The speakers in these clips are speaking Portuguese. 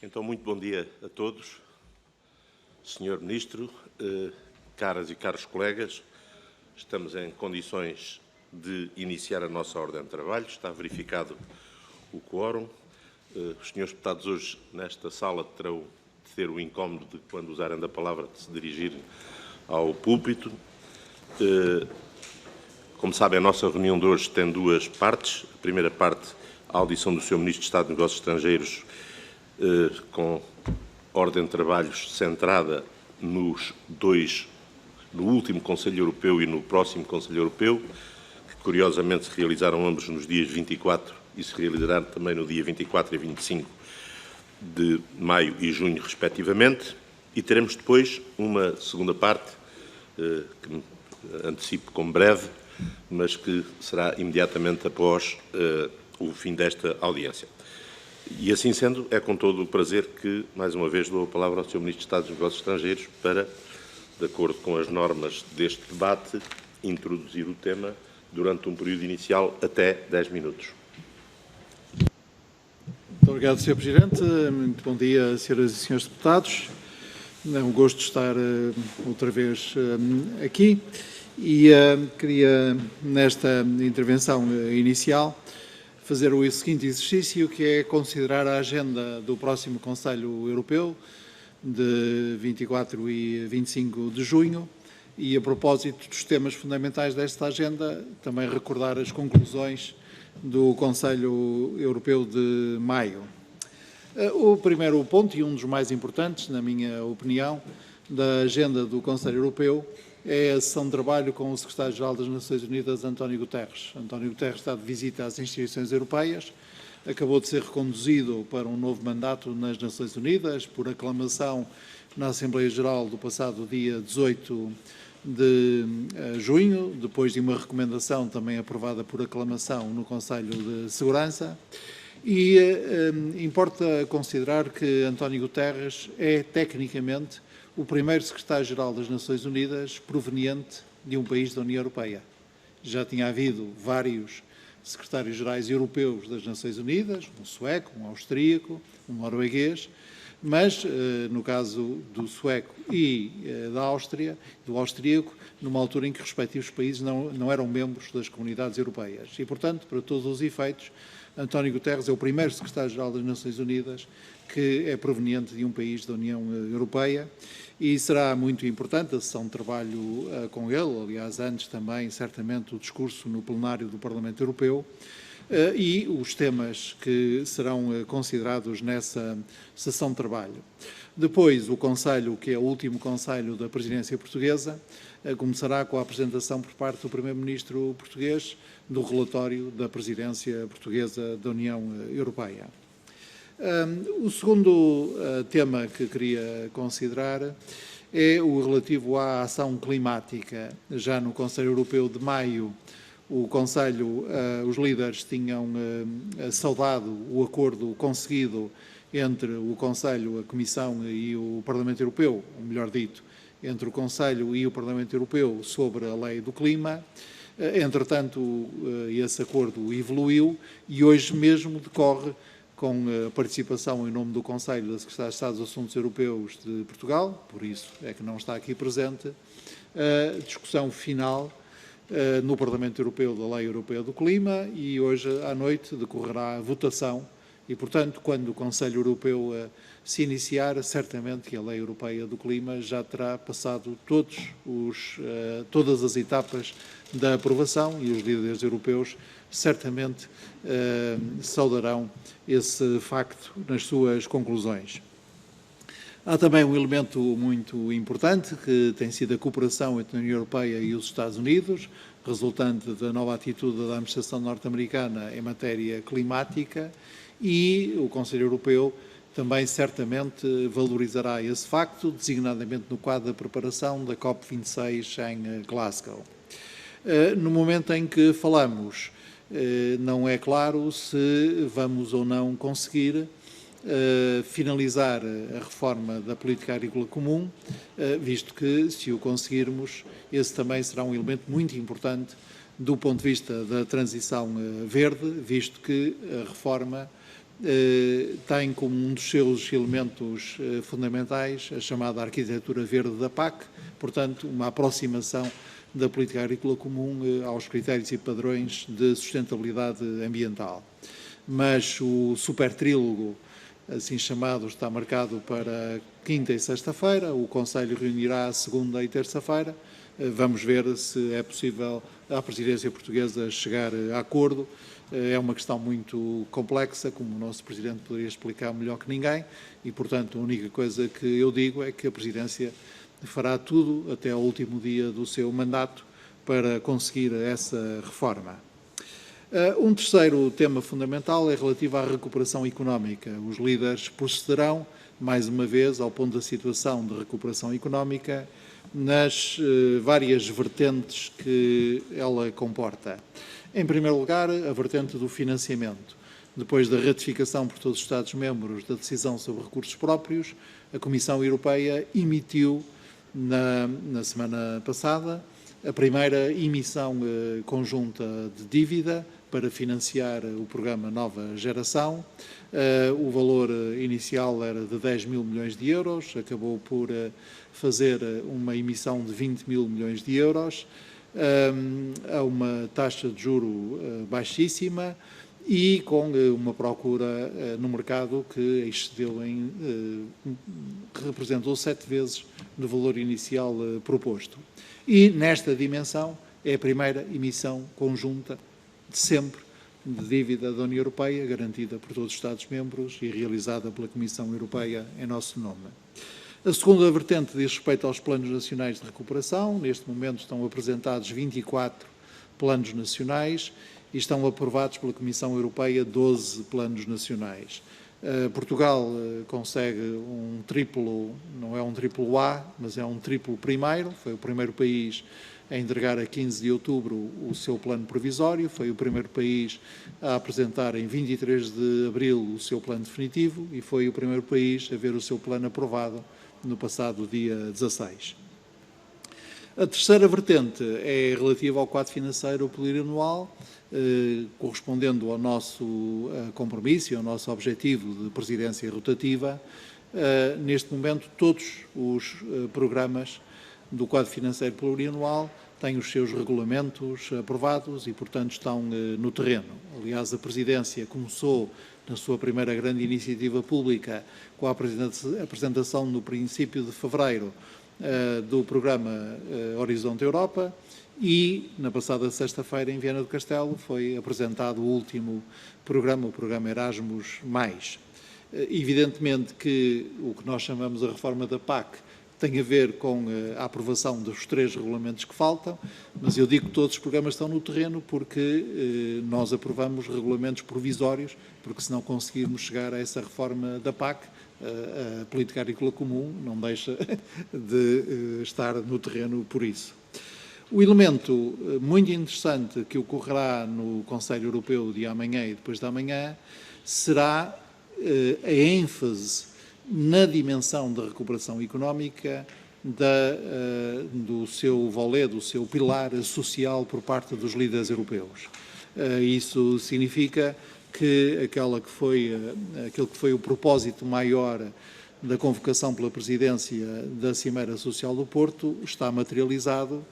Então, muito bom dia a todos. Senhor Ministro, caras e caros colegas, estamos em condições de iniciar a nossa ordem de trabalho. Está verificado o quórum. Os senhores deputados hoje nesta sala terão de ter o incómodo de, quando usarem da palavra, de se dirigirem ao púlpito. Como sabem, a nossa reunião de hoje tem duas partes. A primeira parte, a audição do Sr. Ministro de Estado de Negócios Estrangeiros, com ordem de trabalhos centrada no último Conselho Europeu e no próximo Conselho Europeu, que curiosamente se realizaram ambos nos dias 24 e se realizarão também no dia 24 e 25 de maio e junho, respectivamente. E teremos depois uma segunda parte, que antecipo como breve, mas que será imediatamente após o fim desta audiência. E assim sendo, é com todo o prazer que, mais uma vez, dou a palavra ao Sr. Ministro de Estado dos Negócios Estrangeiros para, de acordo com as normas deste debate, introduzir o tema durante um período inicial até 10 minutos. Muito obrigado, Sr. Presidente. Muito bom dia, senhoras e senhores deputados. É um gosto estar outra vez aqui e queria, nesta intervenção inicial, fazer o seguinte exercício, que é considerar a agenda do próximo Conselho Europeu, de 24 e 25 de junho, e a propósito dos temas fundamentais desta agenda, também recordar as conclusões do Conselho Europeu de maio. O primeiro ponto, e um dos mais importantes, na minha opinião, da agenda do Conselho Europeu, é a sessão de trabalho com o Secretário-Geral das Nações Unidas, António Guterres. António Guterres está de visita às instituições europeias, acabou de ser reconduzido para um novo mandato nas Nações Unidas, por aclamação na Assembleia Geral do passado dia 18 de junho, depois de uma recomendação também aprovada por aclamação no Conselho de Segurança. E importa considerar que António Guterres é, tecnicamente, o primeiro secretário-geral das Nações Unidas proveniente de um país da União Europeia. Já tinha havido vários secretários-gerais europeus das Nações Unidas, um sueco, um austríaco, um norueguês, mas, no caso do sueco e da Áustria, do austríaco, numa altura em que os respectivos países não eram membros das comunidades europeias. E, portanto, para todos os efeitos, António Guterres é o primeiro secretário-geral das Nações Unidas que é proveniente de um país da União Europeia, e será muito importante a sessão de trabalho com ele, aliás, antes também, certamente, o discurso no plenário do Parlamento Europeu, e os temas que serão considerados nessa sessão de trabalho. Depois, o Conselho, que é o último Conselho da Presidência Portuguesa, começará com a apresentação por parte do Primeiro-Ministro português do relatório da Presidência Portuguesa da União Europeia. O segundo tema que queria considerar é o relativo à ação climática. Já no Conselho Europeu de maio, o Conselho, os líderes tinham saudado o acordo conseguido entre o Conselho, a Comissão e o Parlamento Europeu, ou melhor dito, entre o Conselho e o Parlamento Europeu sobre a Lei do Clima. Entretanto, esse acordo evoluiu e hoje mesmo decorre, com a participação em nome do Conselho da Secretária de Estado dos Assuntos Europeus de Portugal, por isso é que não está aqui presente, a discussão final no Parlamento Europeu da Lei Europeia do Clima, e hoje à noite decorrerá a votação e, portanto, quando o Conselho Europeu se iniciar, certamente que a Lei Europeia do Clima já terá passado todas as etapas da aprovação, e os líderes europeus certamente saudarão esse facto nas suas conclusões. Há também um elemento muito importante, que tem sido a cooperação entre a União Europeia e os Estados Unidos, resultante da nova atitude da administração norte-americana em matéria climática, e o Conselho Europeu também certamente valorizará esse facto, designadamente no quadro da preparação da COP26 em Glasgow. No momento em que falamos, não é claro se vamos ou não conseguir finalizar a reforma da política agrícola comum, visto que, se o conseguirmos, esse também será um elemento muito importante do ponto de vista da transição verde, visto que a reforma tem como um dos seus elementos fundamentais a chamada arquitetura verde da PAC, portanto, uma aproximação da política agrícola comum aos critérios e padrões de sustentabilidade ambiental. Mas o supertrílogo, assim chamado, está marcado para quinta e sexta-feira, o Conselho reunirá segunda e terça-feira. Vamos ver se é possível à presidência portuguesa chegar a acordo. É uma questão muito complexa, como o nosso Presidente poderia explicar melhor que ninguém, e, portanto, a única coisa que eu digo é que a presidência fará tudo até ao último dia do seu mandato para conseguir essa reforma. Um terceiro tema fundamental é relativo à recuperação económica. Os líderes procederão, mais uma vez, ao ponto da situação de recuperação económica nas várias vertentes que ela comporta. Em primeiro lugar, a vertente do financiamento. Depois da ratificação por todos os Estados-membros da decisão sobre recursos próprios, a Comissão Europeia emitiu, na semana passada, a primeira emissão conjunta de dívida para financiar o programa Nova Geração. O valor inicial era de 10 mil milhões de euros, acabou por fazer uma emissão de 20 mil milhões de euros, a uma taxa de juro baixíssima e com uma procura no mercado que excedeu representou 7 vezes do valor inicial proposto. E, nesta dimensão, é a primeira emissão conjunta de sempre de dívida da União Europeia, garantida por todos os Estados-membros e realizada pela Comissão Europeia em nosso nome. A segunda vertente diz respeito aos planos nacionais de recuperação. Neste momento estão apresentados 24 planos nacionais e estão aprovados pela Comissão Europeia 12 planos nacionais. Portugal consegue um triplo, não é um triplo A, mas é um triplo primeiro. Foi o primeiro país a entregar a 15 de outubro o seu plano provisório, foi o primeiro país a apresentar em 23 de abril o seu plano definitivo e foi o primeiro país a ver o seu plano aprovado no passado dia 16. A terceira vertente é relativa ao quadro financeiro plurianual, correspondendo ao nosso compromisso e ao nosso objetivo de presidência rotativa. Neste momento, todos os programas do quadro financeiro plurianual têm os seus regulamentos aprovados e, portanto, estão no terreno. Aliás, a presidência começou na sua primeira grande iniciativa pública com a apresentação no princípio de fevereiro do programa Horizonte Europa e, na passada sexta-feira, em Viana do Castelo, foi apresentado o último programa, o programa Erasmus+. Evidentemente que o que nós chamamos a reforma da PAC tem a ver com a aprovação dos 3 regulamentos que faltam, mas eu digo que todos os programas estão no terreno porque nós aprovamos regulamentos provisórios, porque se não conseguirmos chegar a essa reforma da PAC, a política agrícola comum não deixa de estar no terreno por isso. O elemento muito interessante que ocorrerá no Conselho Europeu de amanhã e depois de amanhã será a ênfase na dimensão da recuperação económica do seu volet, do seu pilar social por parte dos líderes europeus. Isso significa que aquele que foi o propósito maior da convocação pela presidência da Cimeira Social do Porto está materializado.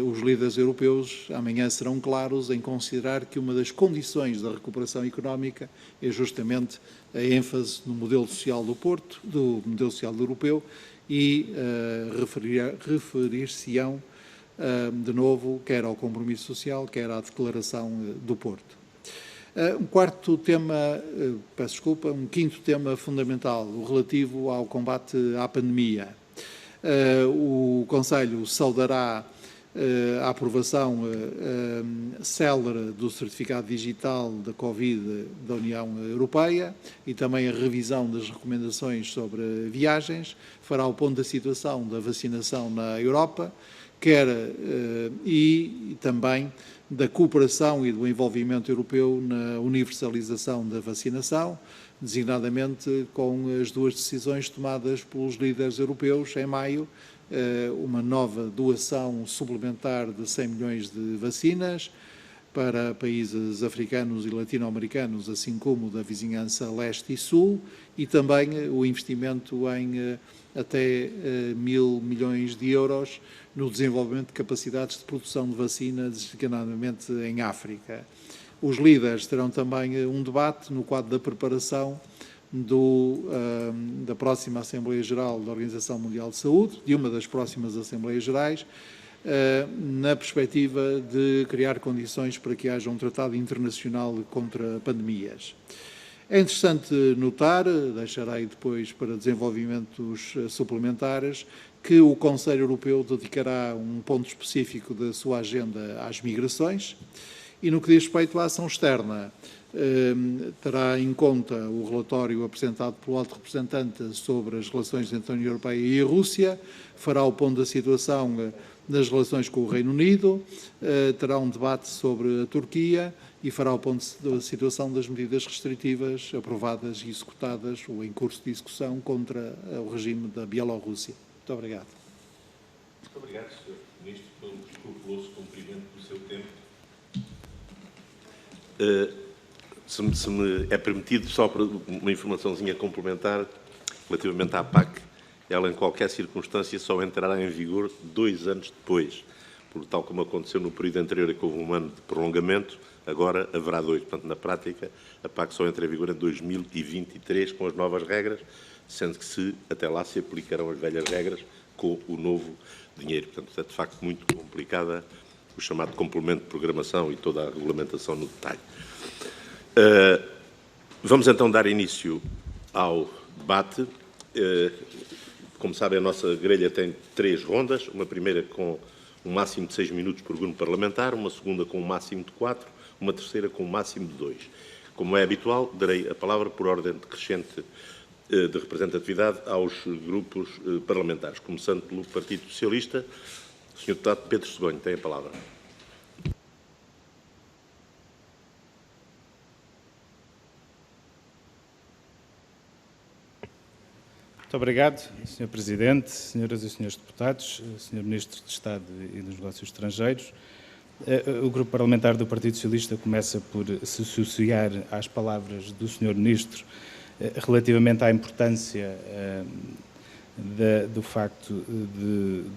Os líderes europeus amanhã serão claros em considerar que uma das condições da recuperação económica é justamente a ênfase no modelo social do Porto, do modelo social europeu, e referir-se-ão de novo quer ao compromisso social, quer à declaração do Porto. Um quinto tema fundamental, o relativo ao combate à pandemia. O Conselho saudará a aprovação célere do certificado digital da Covid da União Europeia e também a revisão das recomendações sobre viagens, fará o ponto da situação da vacinação na Europa, e também da cooperação e do envolvimento europeu na universalização da vacinação, designadamente com as 2 decisões tomadas pelos líderes europeus em maio, uma nova doação suplementar de 100 milhões de vacinas, para países africanos e latino-americanos, assim como da vizinhança leste e sul, e também o investimento em até 1.000 milhões de euros no desenvolvimento de capacidades de produção de vacina, designadamente em África. Os líderes terão também um debate no quadro da preparação da próxima Assembleia Geral da Organização Mundial de Saúde, de uma das próximas Assembleias Gerais, na perspectiva de criar condições para que haja um tratado internacional contra pandemias. É interessante notar, deixarei depois para desenvolvimentos suplementares, que o Conselho Europeu dedicará um ponto específico da sua agenda às migrações e, no que diz respeito à ação externa, terá em conta o relatório apresentado pelo Alto Representante sobre as relações entre a União Europeia e a Rússia, fará o ponto da situação das relações com o Reino Unido, terá um debate sobre a Turquia e fará o ponto da situação das medidas restritivas aprovadas e executadas ou em curso de execução contra o regime da Bielorrússia. Muito obrigado. Muito obrigado, Sr. Ministro, pelo escrupuloso cumprimento do seu tempo. Se me é permitido, só para uma informaçãozinha complementar, relativamente à PAC, ela em qualquer circunstância só entrará em vigor 2 anos depois, porque tal como aconteceu no período anterior em que houve um ano de prolongamento, agora haverá 2. Portanto, na prática, a PAC só entra em vigor em 2023 com as novas regras, sendo que até lá se aplicarão as velhas regras com o novo dinheiro. Portanto, é de facto muito complicada o chamado complemento de programação e toda a regulamentação no detalhe. Vamos então dar início ao debate. Como sabem, a nossa grelha tem 3 rondas, uma primeira com um máximo de 6 minutos por grupo parlamentar, uma segunda com um máximo de 4, uma terceira com um máximo de 2. Como é habitual, darei a palavra por ordem decrescente de representatividade aos grupos parlamentares, começando pelo Partido Socialista. O Sr. Deputado Pedro Segonho tem a palavra. Muito obrigado, Sr. Presidente, Senhoras e Senhores Deputados, Sr. Ministro de Estado e dos Negócios Estrangeiros. O Grupo Parlamentar do Partido Socialista começa por se associar às palavras do Sr. Ministro relativamente à importância do facto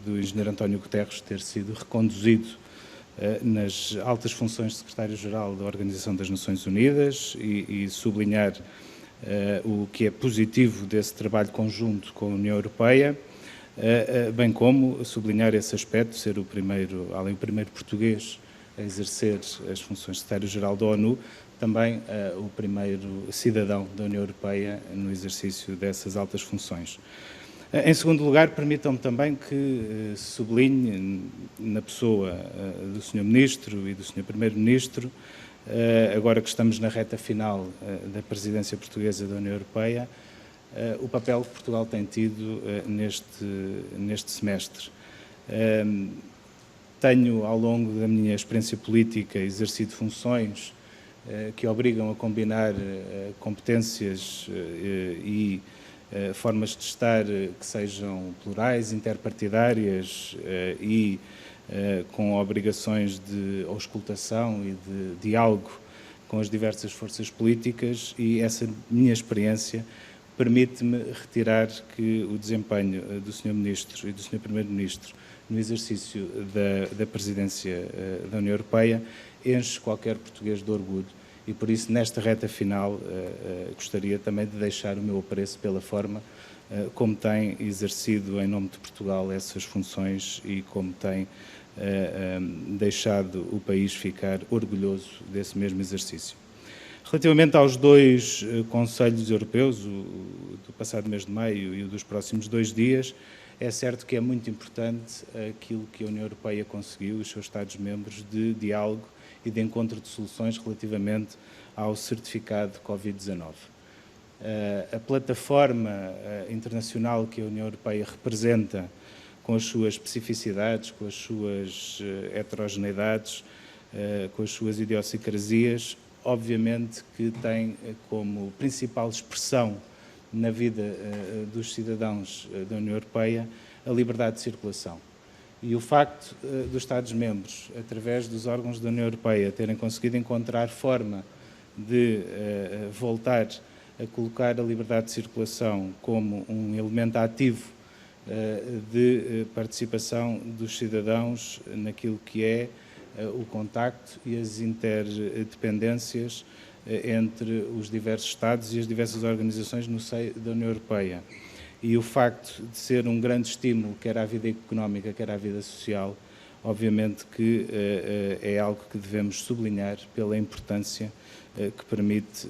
do Engenheiro António Guterres ter sido reconduzido nas altas funções de Secretário-Geral da Organização das Nações Unidas e sublinhar o que é positivo desse trabalho conjunto com a União Europeia, bem como sublinhar esse aspecto, ser o primeiro português a exercer as funções de Secretário-Geral da ONU, também o primeiro cidadão da União Europeia no exercício dessas altas funções. Em segundo lugar, permitam-me também que sublinhe, na pessoa do Sr. Ministro e do Sr. Primeiro-Ministro, agora que estamos na reta final da presidência portuguesa da União Europeia, o papel que Portugal tem tido neste semestre. Tenho, ao longo da minha experiência política, exercido funções que obrigam a combinar competências e formas de estar que sejam plurais, interpartidárias e com obrigações de auscultação e de diálogo com as diversas forças políticas, e essa minha experiência permite-me retirar que o desempenho do Sr. Ministro e do Sr. Primeiro-Ministro no exercício da presidência da União Europeia enche qualquer português de orgulho, e por isso, nesta reta final, gostaria também de deixar o meu apreço pela forma como tem exercido em nome de Portugal essas funções e como tem deixado o país ficar orgulhoso desse mesmo exercício. Relativamente aos 2 Conselhos Europeus, o do passado mês de maio e o dos próximos 2 dias, é certo que é muito importante aquilo que a União Europeia conseguiu, os seus Estados-membros, de diálogo e de encontro de soluções relativamente ao certificado Covid-19. A plataforma internacional que a União Europeia representa, com as suas especificidades, com as suas heterogeneidades, com as suas idiosincrasias, obviamente que tem como principal expressão na vida dos cidadãos da União Europeia a liberdade de circulação. E o facto dos Estados-membros, através dos órgãos da União Europeia, terem conseguido encontrar forma de voltar a colocar a liberdade de circulação como um elemento ativo de participação dos cidadãos naquilo que é o contacto e as interdependências entre os diversos Estados e as diversas organizações no seio da União Europeia. E o facto de ser um grande estímulo, quer à vida económica, quer à vida social, obviamente que é algo que devemos sublinhar pela importância que permite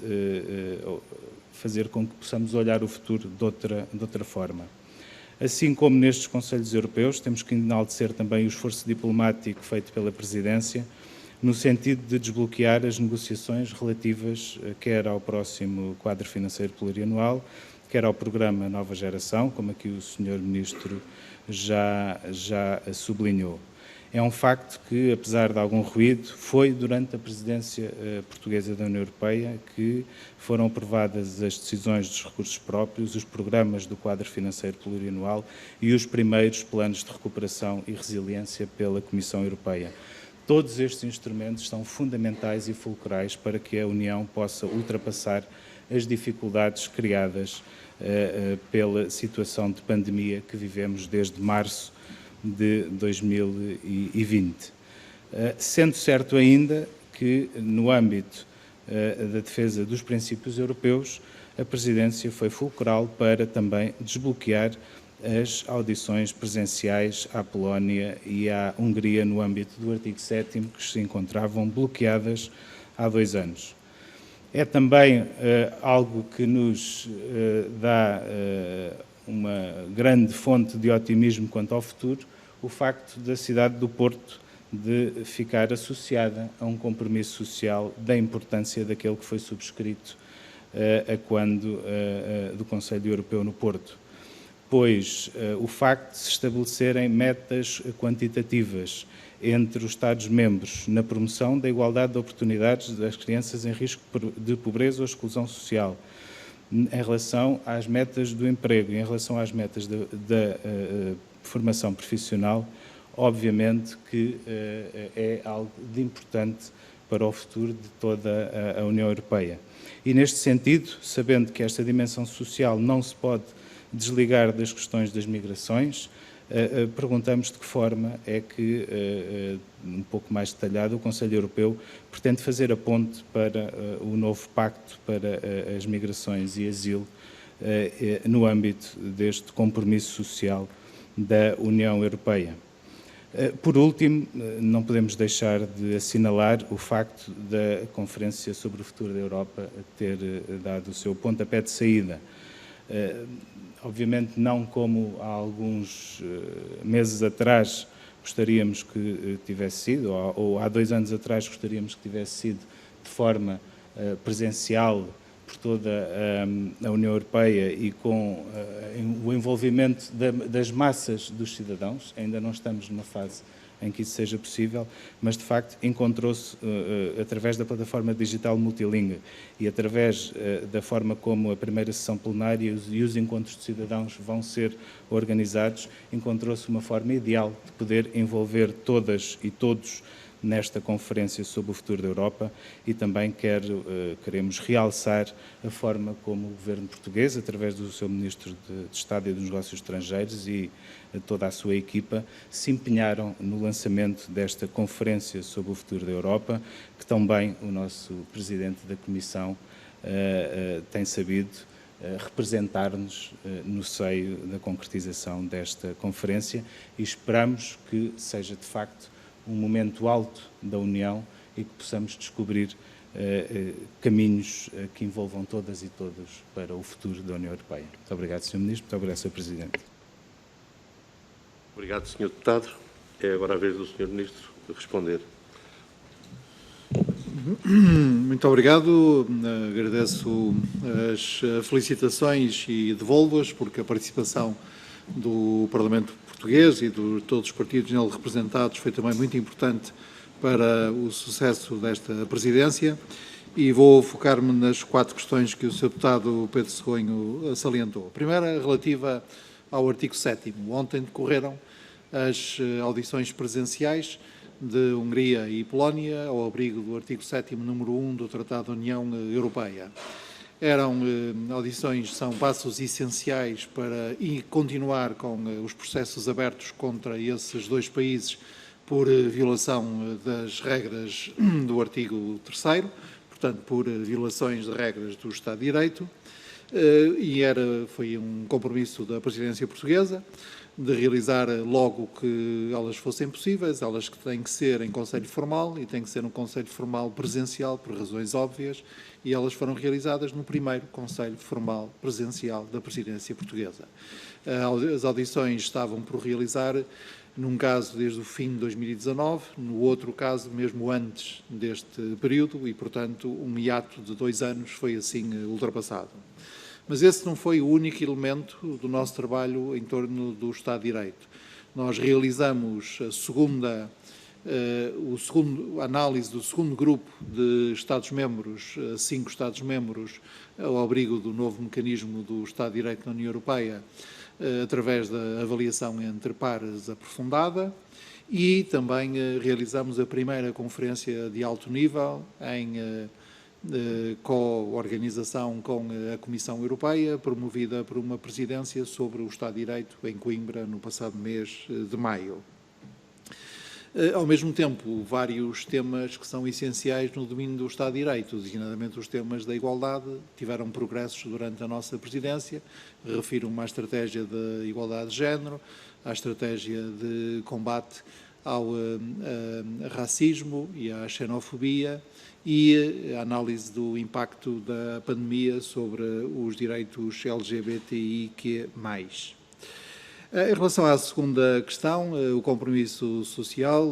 fazer com que possamos olhar o futuro de outra forma. Assim como nestes Conselhos Europeus, temos que enaltecer também o esforço diplomático feito pela Presidência, no sentido de desbloquear as negociações relativas quer ao próximo quadro financeiro plurianual, quer ao programa Nova Geração, como aqui o Sr. Ministro já sublinhou. É um facto que, apesar de algum ruído, foi durante a presidência portuguesa da União Europeia que foram aprovadas as decisões dos recursos próprios, os programas do quadro financeiro plurianual e os primeiros planos de recuperação e resiliência pela Comissão Europeia. Todos estes instrumentos são fundamentais e fulcrais para que a União possa ultrapassar as dificuldades criadas pela situação de pandemia que vivemos desde março de 2020. Sendo certo ainda que, no âmbito da defesa dos princípios europeus, a Presidência foi fulcral para também desbloquear as audições presenciais à Polónia e à Hungria no âmbito do artigo 7º, que se encontravam bloqueadas há 2 anos. É também algo que nos dá uma grande fonte de otimismo quanto ao futuro, o facto da cidade do Porto de ficar associada a um compromisso social da importância daquele que foi subscrito do Conselho Europeu no Porto. Pois o facto de se estabelecerem metas quantitativas entre os Estados-membros na promoção da igualdade de oportunidades das crianças em risco de pobreza ou exclusão social, em relação às metas do emprego e em relação às metas da formação profissional, obviamente que é algo de importante para o futuro de toda a União Europeia. E neste sentido, sabendo que esta dimensão social não se pode desligar das questões das migrações, perguntamos de que forma é que, um pouco mais detalhado, o Conselho Europeu pretende fazer a ponte para o novo pacto para as migrações e asilo no âmbito deste compromisso social da União Europeia. Por último, não podemos deixar de assinalar o facto da Conferência sobre o Futuro da Europa ter dado o seu pontapé de saída. Obviamente não como há alguns meses atrás gostaríamos que tivesse sido, ou há 2 anos atrás gostaríamos que tivesse sido de forma presencial por toda a União Europeia e com o envolvimento das massas dos cidadãos. Ainda não estamos numa fase em que isso seja possível, mas de facto encontrou-se, através da plataforma digital multilingue e através da forma como a primeira sessão plenária e os encontros de cidadãos vão ser organizados, encontrou-se uma forma ideal de poder envolver todas e todos nesta conferência sobre o futuro da Europa e também queremos realçar a forma como o governo português, através do seu Ministro de Estado e dos Negócios Estrangeiros e toda a sua equipa, se empenharam no lançamento desta conferência sobre o futuro da Europa, que também o nosso Presidente da Comissão tem sabido representar-nos no seio da concretização desta conferência e esperamos que seja de facto um momento alto da União e que possamos descobrir caminhos que envolvam todas e todos para o futuro da União Europeia. Muito obrigado, Sr. Ministro. Muito obrigado, Sr. Presidente. Obrigado, Sr. Deputado. É agora a vez do Sr. Ministro de responder. Muito obrigado. Agradeço as felicitações e devolvo-as, porque a participação do Parlamento Português e de todos os partidos nele representados foi também muito importante para o sucesso desta presidência e vou focar-me nas 4 questões que o Sr. Deputado Pedro Cegonho salientou. A primeira relativa ao artigo 7º. Ontem decorreram as audições presenciais de Hungria e Polónia, ao abrigo do artigo 7º, número 1 do Tratado da União Europeia. Eram audições, são passos essenciais para continuar com os processos abertos contra esses dois países por violação das regras do artigo 3º, portanto, por violações de regras do Estado de Direito, e foi um compromisso da presidência portuguesa de realizar logo que elas fossem possíveis, elas que têm que ser em conselho formal e têm que ser um conselho formal presencial por razões óbvias, e elas foram realizadas no primeiro conselho formal presencial da presidência portuguesa. As audições estavam por realizar, num caso desde o fim de 2019, no outro caso mesmo antes deste período, e portanto um hiato de 2 anos foi assim ultrapassado. Mas esse não foi o único elemento do nosso trabalho em torno do Estado de Direito. Nós realizamos a análise do segundo grupo de Estados-membros, 5 Estados-membros, ao abrigo do novo mecanismo do Estado de Direito na União Europeia, através da avaliação entre pares aprofundada, e também realizamos a primeira conferência de alto nível em co-organização com a Comissão Europeia, promovida por uma presidência sobre o Estado de Direito em Coimbra no passado mês de maio. Ao mesmo tempo, vários temas que são essenciais no domínio do Estado de Direito, designadamente os temas da igualdade, tiveram progressos durante a nossa presidência. Refiro-me à estratégia de igualdade de género, à estratégia de combate ao racismo e à xenofobia e a análise do impacto da pandemia sobre os direitos LGBTIQ+. Em relação à segunda questão, o compromisso social,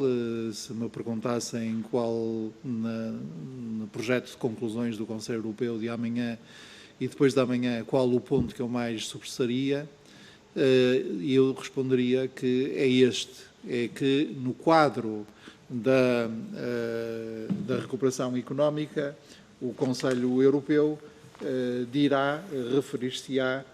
se me perguntassem qual, no projeto de conclusões do Conselho Europeu de amanhã e depois de amanhã, qual o ponto que eu mais sobressaria, eu responderia que é este, é que no quadro da recuperação económica, o Conselho Europeu referir-se-á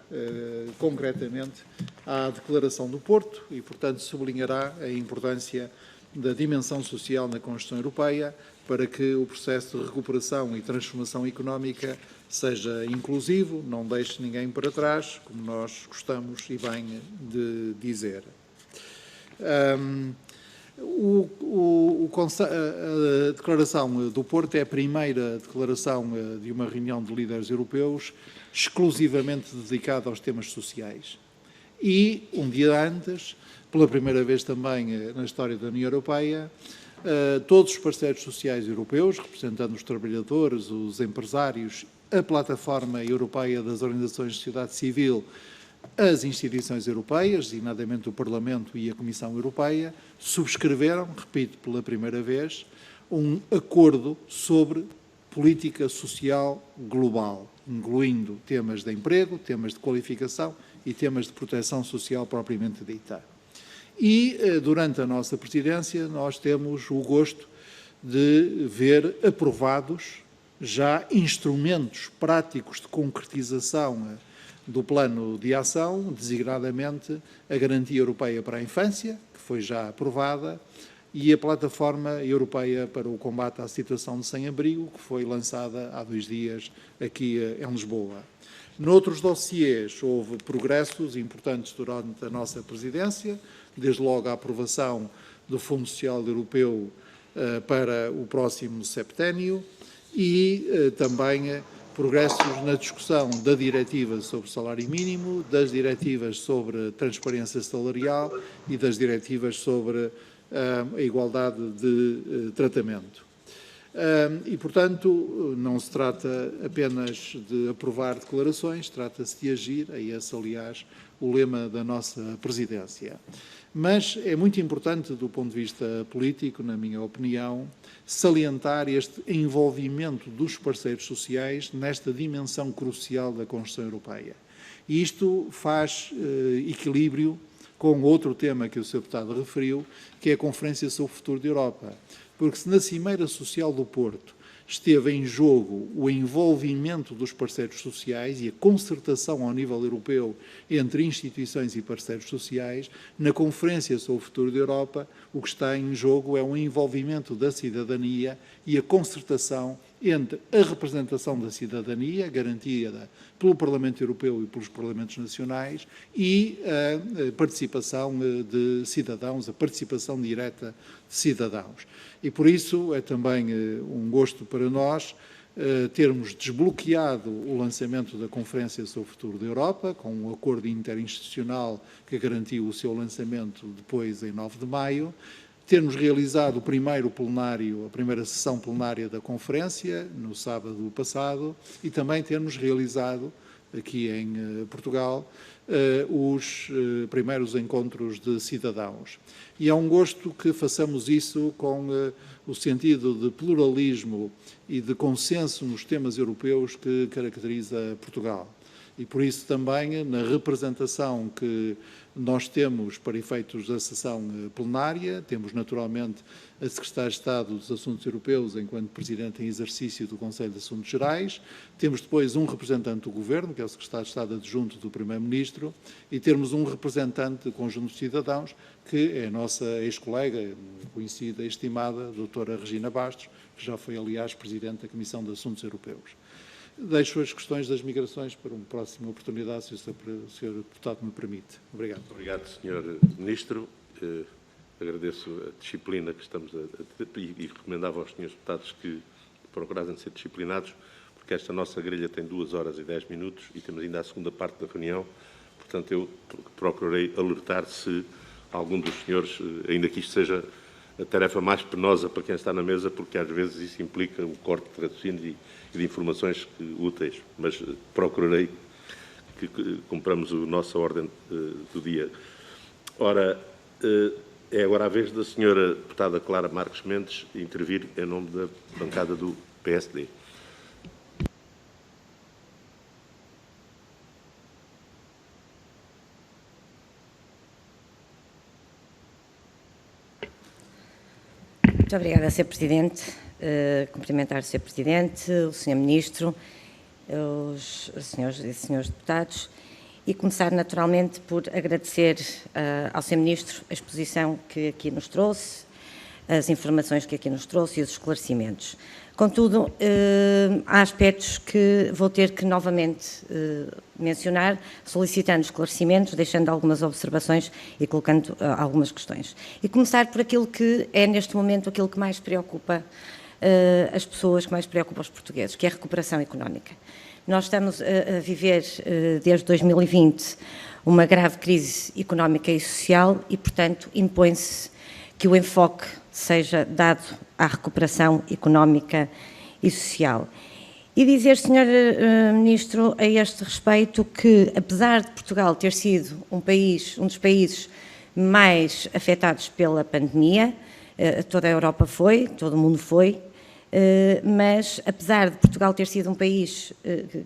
concretamente à Declaração do Porto e, portanto, sublinhará a importância da dimensão social na Constituição Europeia para que o processo de recuperação e transformação económica seja inclusivo, não deixe ninguém para trás, como nós gostamos e bem de dizer. A Declaração do Porto é a primeira declaração de uma reunião de líderes europeus exclusivamente dedicada aos temas sociais. E, um dia antes, pela primeira vez também na história da União Europeia, todos os parceiros sociais europeus, representando os trabalhadores, os empresários, a Plataforma Europeia das Organizações de Sociedade Civil, as instituições europeias, designadamente o Parlamento e a Comissão Europeia, subscreveram, repito pela primeira vez, um acordo sobre política social global, incluindo temas de emprego, temas de qualificação e temas de proteção social propriamente dita. E, durante a nossa presidência, nós temos o gosto de ver aprovados já instrumentos práticos de concretização do plano de ação, designadamente a Garantia Europeia para a Infância, que foi já aprovada, e a Plataforma Europeia para o Combate à Situação de Sem-Abrigo, que foi lançada há 2 dias aqui em Lisboa. Noutros dossiês houve progressos importantes durante a nossa presidência, desde logo a aprovação do Fundo Social Europeu para o próximo septénio e também progressos na discussão da diretiva sobre salário mínimo, das diretivas sobre transparência salarial e das diretivas sobre a igualdade de tratamento. E, portanto, não se trata apenas de aprovar declarações, trata-se de agir, é esse, aliás, o lema da nossa presidência. Mas é muito importante, do ponto de vista político, na minha opinião, salientar este envolvimento dos parceiros sociais nesta dimensão crucial da Constituição Europeia. E isto faz equilíbrio com outro tema que o Sr. Deputado referiu, que é a Conferência sobre o Futuro da Europa. Porque se na Cimeira Social do Porto esteve em jogo o envolvimento dos parceiros sociais e a concertação ao nível europeu entre instituições e parceiros sociais. Na Conferência sobre o Futuro da Europa, o que está em jogo é o envolvimento da cidadania e a concertação entre a representação da cidadania, garantida pelo Parlamento Europeu e pelos Parlamentos Nacionais, e a participação de cidadãos, a participação direta de cidadãos. E por isso é também um gosto para nós termos desbloqueado o lançamento da Conferência sobre o Futuro da Europa, com um acordo interinstitucional que garantiu o seu lançamento depois em 9 de maio, termos realizado o primeiro plenário, a primeira sessão plenária da Conferência, no sábado passado, e também termos realizado, aqui em Portugal, os primeiros encontros de cidadãos. E é um gosto que façamos isso com o sentido de pluralismo e de consenso nos temas europeus que caracteriza Portugal. E por isso também, na representação que nós temos para efeitos da sessão plenária, temos naturalmente a Secretária de Estado dos Assuntos Europeus enquanto Presidente em exercício do Conselho de Assuntos Gerais, temos depois um representante do Governo, que é o Secretário de Estado adjunto do Primeiro-Ministro, e temos um representante do conjunto de cidadãos, que é a nossa ex-colega, conhecida e estimada, a doutora Regina Bastos, que já foi, aliás, Presidente da Comissão de Assuntos Europeus. Deixo as questões das migrações para uma próxima oportunidade, se o Sr. Deputado me permite. Obrigado. Obrigado, Sr. Ministro. Agradeço a disciplina que estamos e recomendava aos Srs. Deputados que procurassem ser disciplinados, porque esta nossa grelha tem 2 horas e 10 minutos e temos ainda a segunda parte da reunião. Portanto, eu procurei alertar se algum dos senhores, ainda que isto seja a tarefa mais penosa para quem está na mesa, porque às vezes isso implica o corte de raciocínio e de informações úteis, mas procurarei que cumpramos a nossa ordem do dia. Ora, é agora a vez da senhora deputada Clara Marques Mendes intervir em nome da bancada do PSD. Muito obrigada, Sr. Presidente. Cumprimentar o Sr. Presidente, o Sr. Ministro, os senhores e senhores deputados e começar naturalmente por agradecer ao Sr. Ministro a exposição que aqui nos trouxe, as informações que aqui nos trouxe e os esclarecimentos. Contudo, há aspectos que vou ter que novamente mencionar, solicitando esclarecimentos, deixando algumas observações e colocando algumas questões. E começar por aquilo que é, neste momento, aquilo que mais preocupa as pessoas, que mais preocupa os portugueses, que é a recuperação económica. Nós estamos a viver, desde 2020, uma grave crise económica e social e, portanto, impõe-se que o enfoque seja dado à recuperação económica e social. E dizer, Sr. Ministro, a este respeito que, apesar de Portugal ter sido um dos países mais afetados pela pandemia, toda a Europa foi, todo o mundo foi, mas apesar de Portugal ter sido um país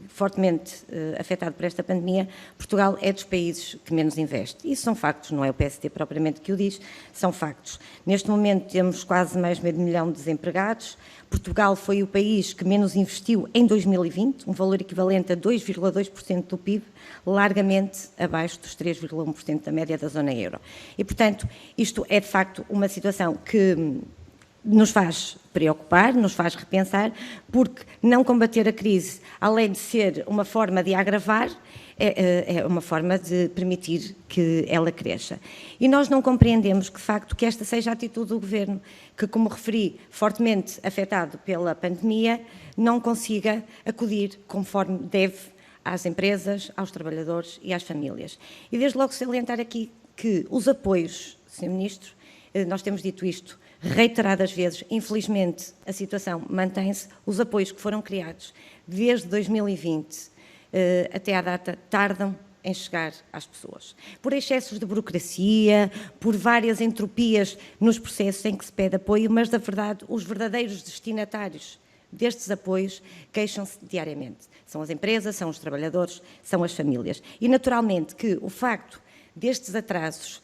fortemente afetado por esta pandemia, Portugal é dos países que menos investe. Isso são factos, não é o PSD propriamente que o diz, são factos. Neste momento temos quase mais de meio milhão de desempregados. Portugal foi o país que menos investiu em 2020, um valor equivalente a 2,2% do PIB, largamente abaixo dos 3,1% da média da zona euro. E, portanto, isto é de facto uma situação que nos faz preocupar, nos faz repensar, porque não combater a crise, além de ser uma forma de agravar, é uma forma de permitir que ela cresça. E nós não compreendemos que, de facto, que esta seja a atitude do Governo, que, como referi, fortemente afetado pela pandemia, não consiga acudir conforme deve às empresas, aos trabalhadores e às famílias. E desde logo salientar aqui que os apoios, Sr. Ministro, nós temos dito isto reiteradas vezes, infelizmente a situação mantém-se, os apoios que foram criados desde 2020 até à data tardam em chegar às pessoas. Por excessos de burocracia, por várias entropias nos processos em que se pede apoio, mas, na verdade, os verdadeiros destinatários destes apoios queixam-se diariamente. São as empresas, são os trabalhadores, são as famílias. E, naturalmente, que o facto destes atrasos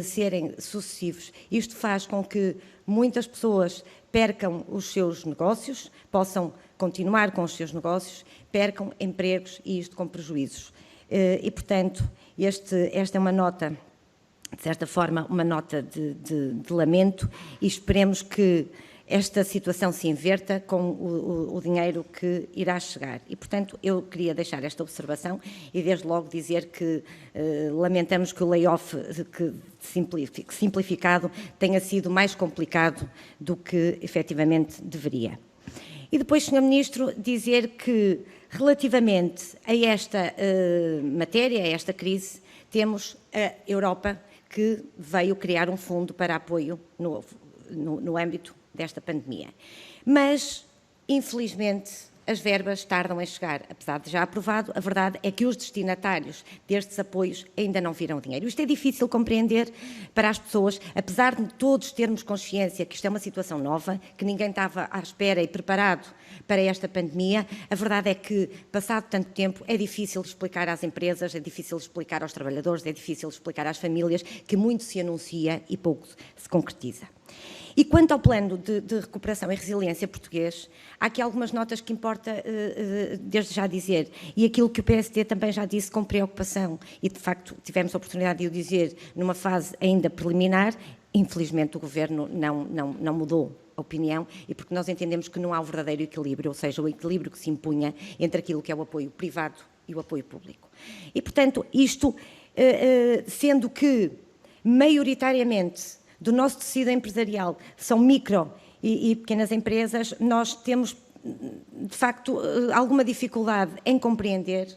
serem sucessivos, isto faz com que muitas pessoas percam os seus negócios, possam continuar com os seus negócios, percam empregos e isto com prejuízos. E, portanto, esta é uma nota, de certa forma, uma nota de lamento e esperemos que esta situação se inverta com o dinheiro que irá chegar. E, portanto, eu queria deixar esta observação e, desde logo, dizer que lamentamos que o layoff simplificado tenha sido mais complicado do que, efetivamente, deveria. E depois, Sr. Ministro, dizer que, relativamente a esta matéria, a esta crise, temos a Europa que veio criar um fundo para apoio no âmbito desta pandemia. Mas, infelizmente, as verbas tardam em chegar. Apesar de já aprovado, a verdade é que os destinatários destes apoios ainda não viram dinheiro. Isto é difícil compreender para as pessoas, apesar de todos termos consciência que isto é uma situação nova, que ninguém estava à espera e preparado para esta pandemia. A verdade é que, passado tanto tempo, é difícil explicar às empresas, é difícil explicar aos trabalhadores, é difícil explicar às famílias que muito se anuncia e pouco se concretiza. E quanto ao plano de recuperação e resiliência português, há aqui algumas notas que importa desde já dizer, e aquilo que o PSD também já disse com preocupação, e de facto tivemos a oportunidade de o dizer numa fase ainda preliminar, infelizmente o Governo não mudou a opinião, e porque nós entendemos que não há o verdadeiro equilíbrio, ou seja, o equilíbrio que se impunha entre aquilo que é o apoio privado e o apoio público. E, portanto, isto, sendo que, maioritariamente, do nosso tecido empresarial são micro e pequenas empresas, nós temos, de facto, alguma dificuldade em compreender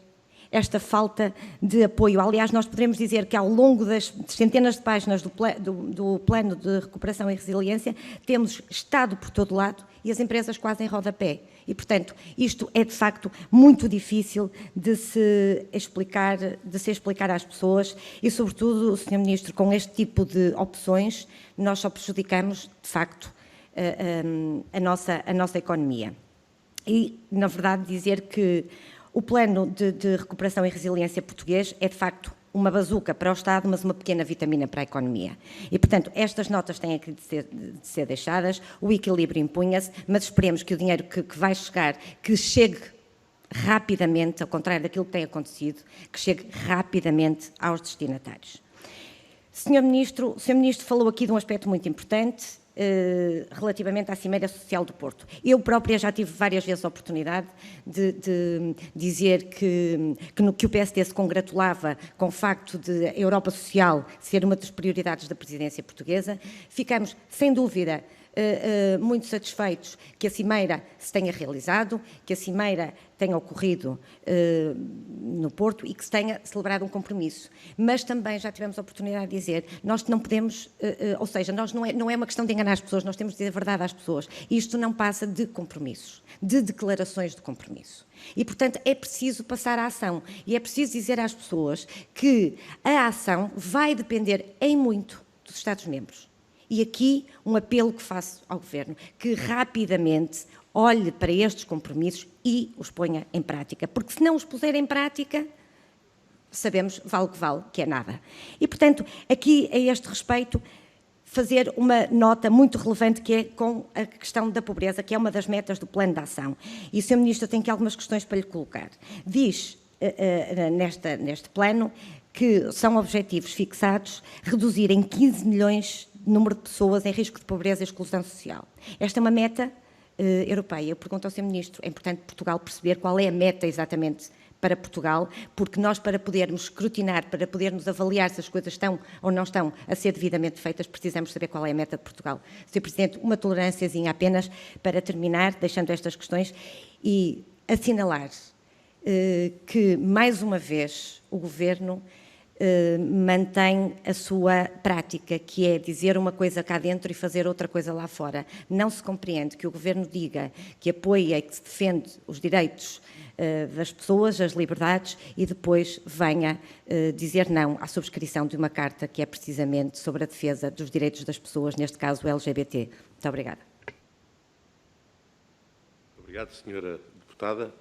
esta falta de apoio. Aliás, nós poderemos dizer que ao longo das centenas de páginas do Plano de Recuperação e Resiliência temos estado por todo lado e as empresas quase em rodapé. E, portanto, isto é de facto muito difícil de se explicar às pessoas e, sobretudo, Sr. Ministro, com este tipo de opções, nós só prejudicamos, de facto, a nossa economia. E, na verdade, dizer que o Plano de Recuperação e Resiliência português é, de facto, uma bazuca para o Estado, mas uma pequena vitamina para a economia. E, portanto, estas notas têm aqui de ser deixadas, o equilíbrio impunha-se, mas esperemos que o dinheiro que vai chegar, que chegue rapidamente, ao contrário daquilo que tem acontecido, que chegue rapidamente aos destinatários. O Sr. Ministro falou aqui de um aspecto muito importante, relativamente à Cimeira Social do Porto. Eu própria já tive várias vezes a oportunidade de dizer que o PSD se congratulava com o facto de a Europa Social ser uma das prioridades da presidência portuguesa. Ficamos, sem dúvida, muito satisfeitos que a Cimeira se tenha realizado, que a Cimeira tenha ocorrido no Porto e que se tenha celebrado um compromisso. Mas também já tivemos a oportunidade de dizer, nós não podemos, ou seja, nós não é uma questão de enganar as pessoas, nós temos de dizer a verdade às pessoas. Isto não passa de compromissos, de declarações de compromisso. E, portanto, é preciso passar à ação e é preciso dizer às pessoas que a ação vai depender em muito dos Estados-membros. E aqui um apelo que faço ao Governo, que rapidamente olhe para estes compromissos e os ponha em prática, porque se não os puser em prática, sabemos, vale o que vale, que é nada. E, portanto, aqui, a este respeito, fazer uma nota muito relevante que é com a questão da pobreza, que é uma das metas do Plano de Ação. E o Sr. Ministro tem aqui algumas questões para lhe colocar. Diz, neste plano, que são objetivos fixados reduzir em 15 milhões o número de pessoas em risco de pobreza e exclusão social. Esta é uma meta europeia. Eu pergunto ao Sr. Ministro, é importante Portugal perceber qual é a meta exatamente para Portugal, porque nós, para podermos escrutinar, para podermos avaliar se as coisas estão ou não estão a ser devidamente feitas, precisamos saber qual é a meta de Portugal. Sr. Presidente, uma tolerânciazinha apenas para terminar, deixando estas questões e assinalar que, mais uma vez, o Governo mantém a sua prática, que é dizer uma coisa cá dentro e fazer outra coisa lá fora. Não se compreende que o Governo diga que apoia e que se defende os direitos das pessoas, as liberdades, e depois venha dizer não à subscrição de uma carta que é precisamente sobre a defesa dos direitos das pessoas, neste caso o LGBT. Muito obrigada. Obrigado, Sra. Deputada.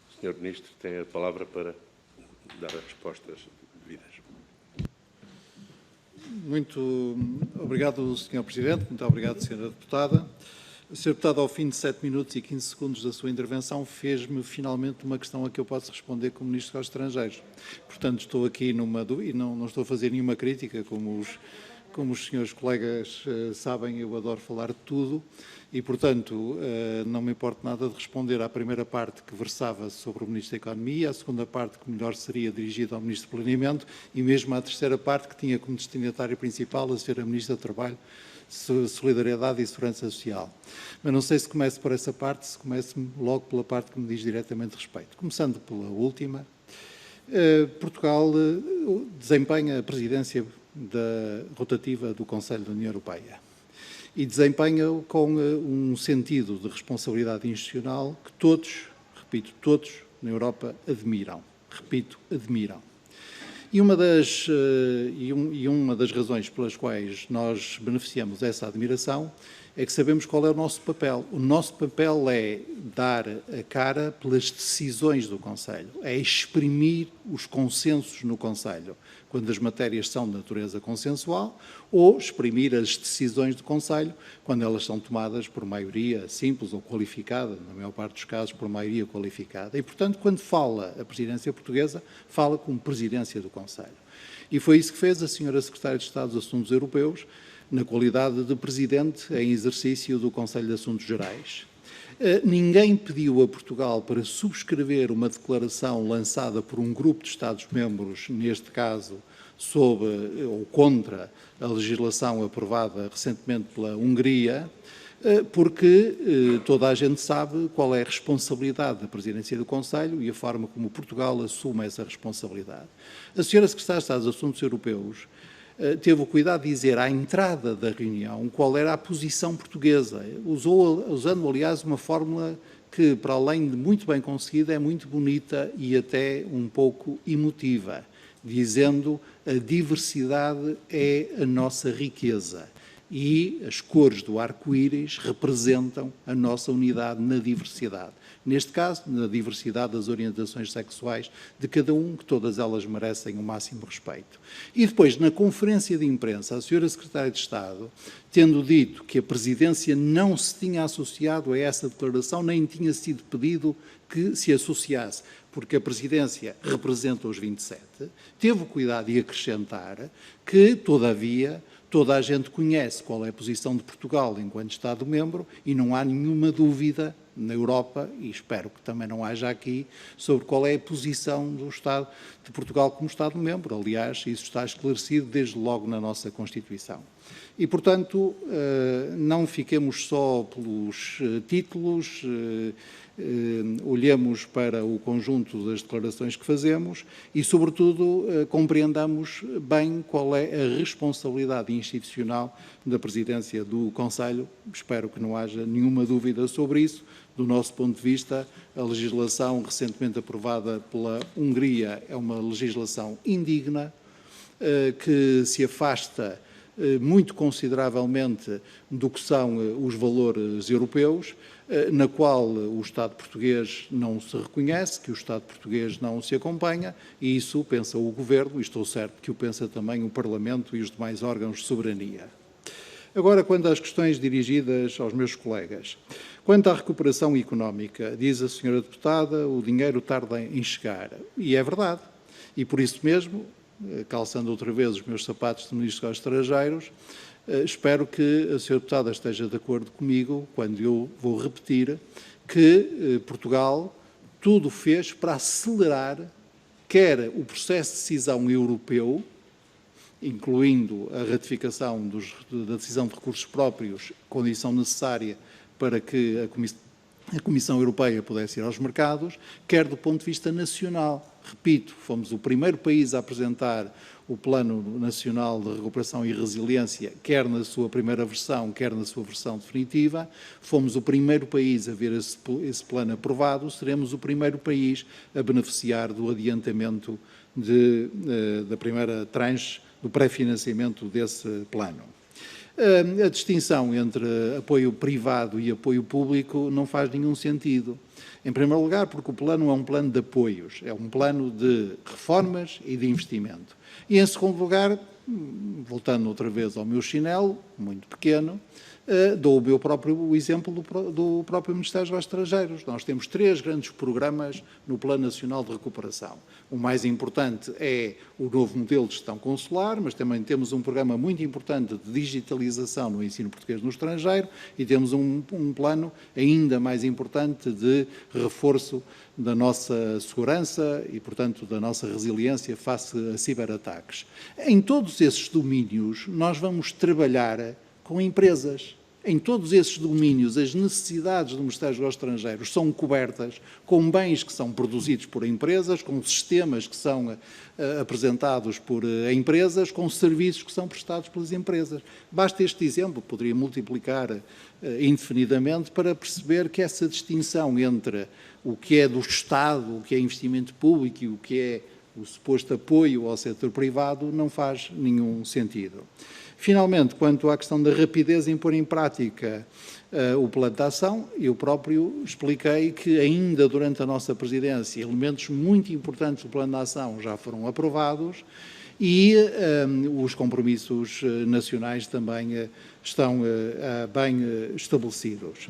O Sr. Ministro tem a palavra para dar as respostas devidas. Muito obrigado, Sr. Presidente. Muito obrigado, Sra. Deputada. Sr. Deputado, ao fim de 7 minutos e 15 segundos da sua intervenção, fez-me finalmente uma questão a que eu posso responder como Ministro dos Estrangeiros. Portanto, estou aqui numa dúvida, e não estou a fazer nenhuma crítica, como os senhores colegas sabem, eu adoro falar de tudo e, portanto, não me importa nada de responder à primeira parte que versava sobre o Ministro da Economia, à segunda parte que melhor seria dirigida ao Ministro do Planeamento e mesmo à terceira parte que tinha como destinatário principal a ser a Ministra do Trabalho, Solidariedade e Segurança Social. Mas não sei se começo por essa parte, se começo logo pela parte que me diz diretamente respeito. Começando pela última, Portugal desempenha a presidência rotativa do Conselho da União Europeia e desempenha-o com um sentido de responsabilidade institucional que todos, repito, todos na Europa admiram. Repito, admiram. E uma das razões pelas quais nós beneficiamos dessa admiração é que sabemos qual é o nosso papel. O nosso papel é dar a cara pelas decisões do Conselho, é exprimir os consensos no Conselho, quando as matérias são de natureza consensual, ou exprimir as decisões do Conselho, quando elas são tomadas por maioria simples ou qualificada, na maior parte dos casos por maioria qualificada. E, portanto, quando fala a presidência portuguesa, fala como presidência do Conselho. E foi isso que fez a senhora Secretária de Estado dos Assuntos Europeus, na qualidade de presidente em exercício do Conselho de Assuntos Gerais. Ninguém pediu a Portugal para subscrever uma declaração lançada por um grupo de Estados-membros, neste caso, sob ou contra a legislação aprovada recentemente pela Hungria, porque toda a gente sabe qual é a responsabilidade da presidência do Conselho e a forma como Portugal assume essa responsabilidade. A senhora Secretária de Estado dos Assuntos Europeus teve o cuidado de dizer à entrada da reunião qual era a posição portuguesa, usando, aliás, uma fórmula que, para além de muito bem conseguida, é muito bonita e até um pouco emotiva, dizendo a diversidade é a nossa riqueza e as cores do arco-íris representam a nossa unidade na diversidade. Neste caso, na diversidade das orientações sexuais de cada um, que todas elas merecem o máximo respeito. E depois, na conferência de imprensa, a senhora Secretária de Estado, tendo dito que a presidência não se tinha associado a essa declaração, nem tinha sido pedido que se associasse, porque a presidência representa os 27, teve o cuidado de acrescentar que, todavia, toda a gente conhece qual é a posição de Portugal enquanto Estado-membro e não há nenhuma dúvida na Europa, e espero que também não haja aqui, sobre qual é a posição do Estado de Portugal como Estado-membro. Aliás, isso está esclarecido desde logo na nossa Constituição. E, portanto, não fiquemos só pelos títulos, olhemos para o conjunto das declarações que fazemos e, sobretudo, compreendamos bem qual é a responsabilidade institucional da presidência do Conselho. Espero que não haja nenhuma dúvida sobre isso. Do nosso ponto de vista, a legislação recentemente aprovada pela Hungria é uma legislação indigna, que se afasta muito consideravelmente do que são os valores europeus, na qual o Estado português não se reconhece, que o Estado português não se acompanha, e isso pensa o Governo, e estou certo que o pensa também o Parlamento e os demais órgãos de soberania. Agora, quanto às questões dirigidas aos meus colegas. Quanto à recuperação económica, diz a senhora deputada, o dinheiro tarda em chegar. E é verdade. E por isso mesmo, calçando outra vez os meus sapatos de Ministro dos Estrangeiros, espero que a senhora deputada esteja de acordo comigo quando eu vou repetir que Portugal tudo fez para acelerar quer o processo de decisão europeu, incluindo a ratificação da decisão de recursos próprios, condição necessária para que a Comissão Europeia pudesse ir aos mercados, quer do ponto de vista nacional. Repito, fomos o primeiro país a apresentar o Plano Nacional de Recuperação e Resiliência, quer na sua primeira versão, quer na sua versão definitiva. Fomos o primeiro país a ver esse plano aprovado, seremos o primeiro país a beneficiar do adiantamento da primeira tranche do pré-financiamento desse plano. A distinção entre apoio privado e apoio público não faz nenhum sentido. Em primeiro lugar, porque o plano é um plano de apoios, é um plano de reformas e de investimento. E, em segundo lugar, voltando outra vez ao meu chinelo, muito pequeno, Dou o exemplo do próprio Ministério dos Estrangeiros. Nós temos 3 grandes programas no Plano Nacional de Recuperação. O mais importante é o novo modelo de gestão consular, mas também temos um programa muito importante de digitalização no ensino português no estrangeiro e temos um plano ainda mais importante de reforço da nossa segurança e, portanto, da nossa resiliência face a ciberataques. Em todos esses domínios, nós vamos trabalhar com empresas. Em todos esses domínios, as necessidades do Ministério dos Estrangeiros são cobertas com bens que são produzidos por empresas, com sistemas que são apresentados por empresas, com serviços que são prestados pelas empresas. Basta este exemplo, poderia multiplicar indefinidamente, para perceber que essa distinção entre o que é do Estado, o que é investimento público e o que é o suposto apoio ao setor privado não faz nenhum sentido. Finalmente, quanto à questão da rapidez em pôr em prática o plano de ação, eu próprio expliquei que ainda durante a nossa presidência elementos muito importantes do plano de ação já foram aprovados e os compromissos nacionais também estão bem estabelecidos.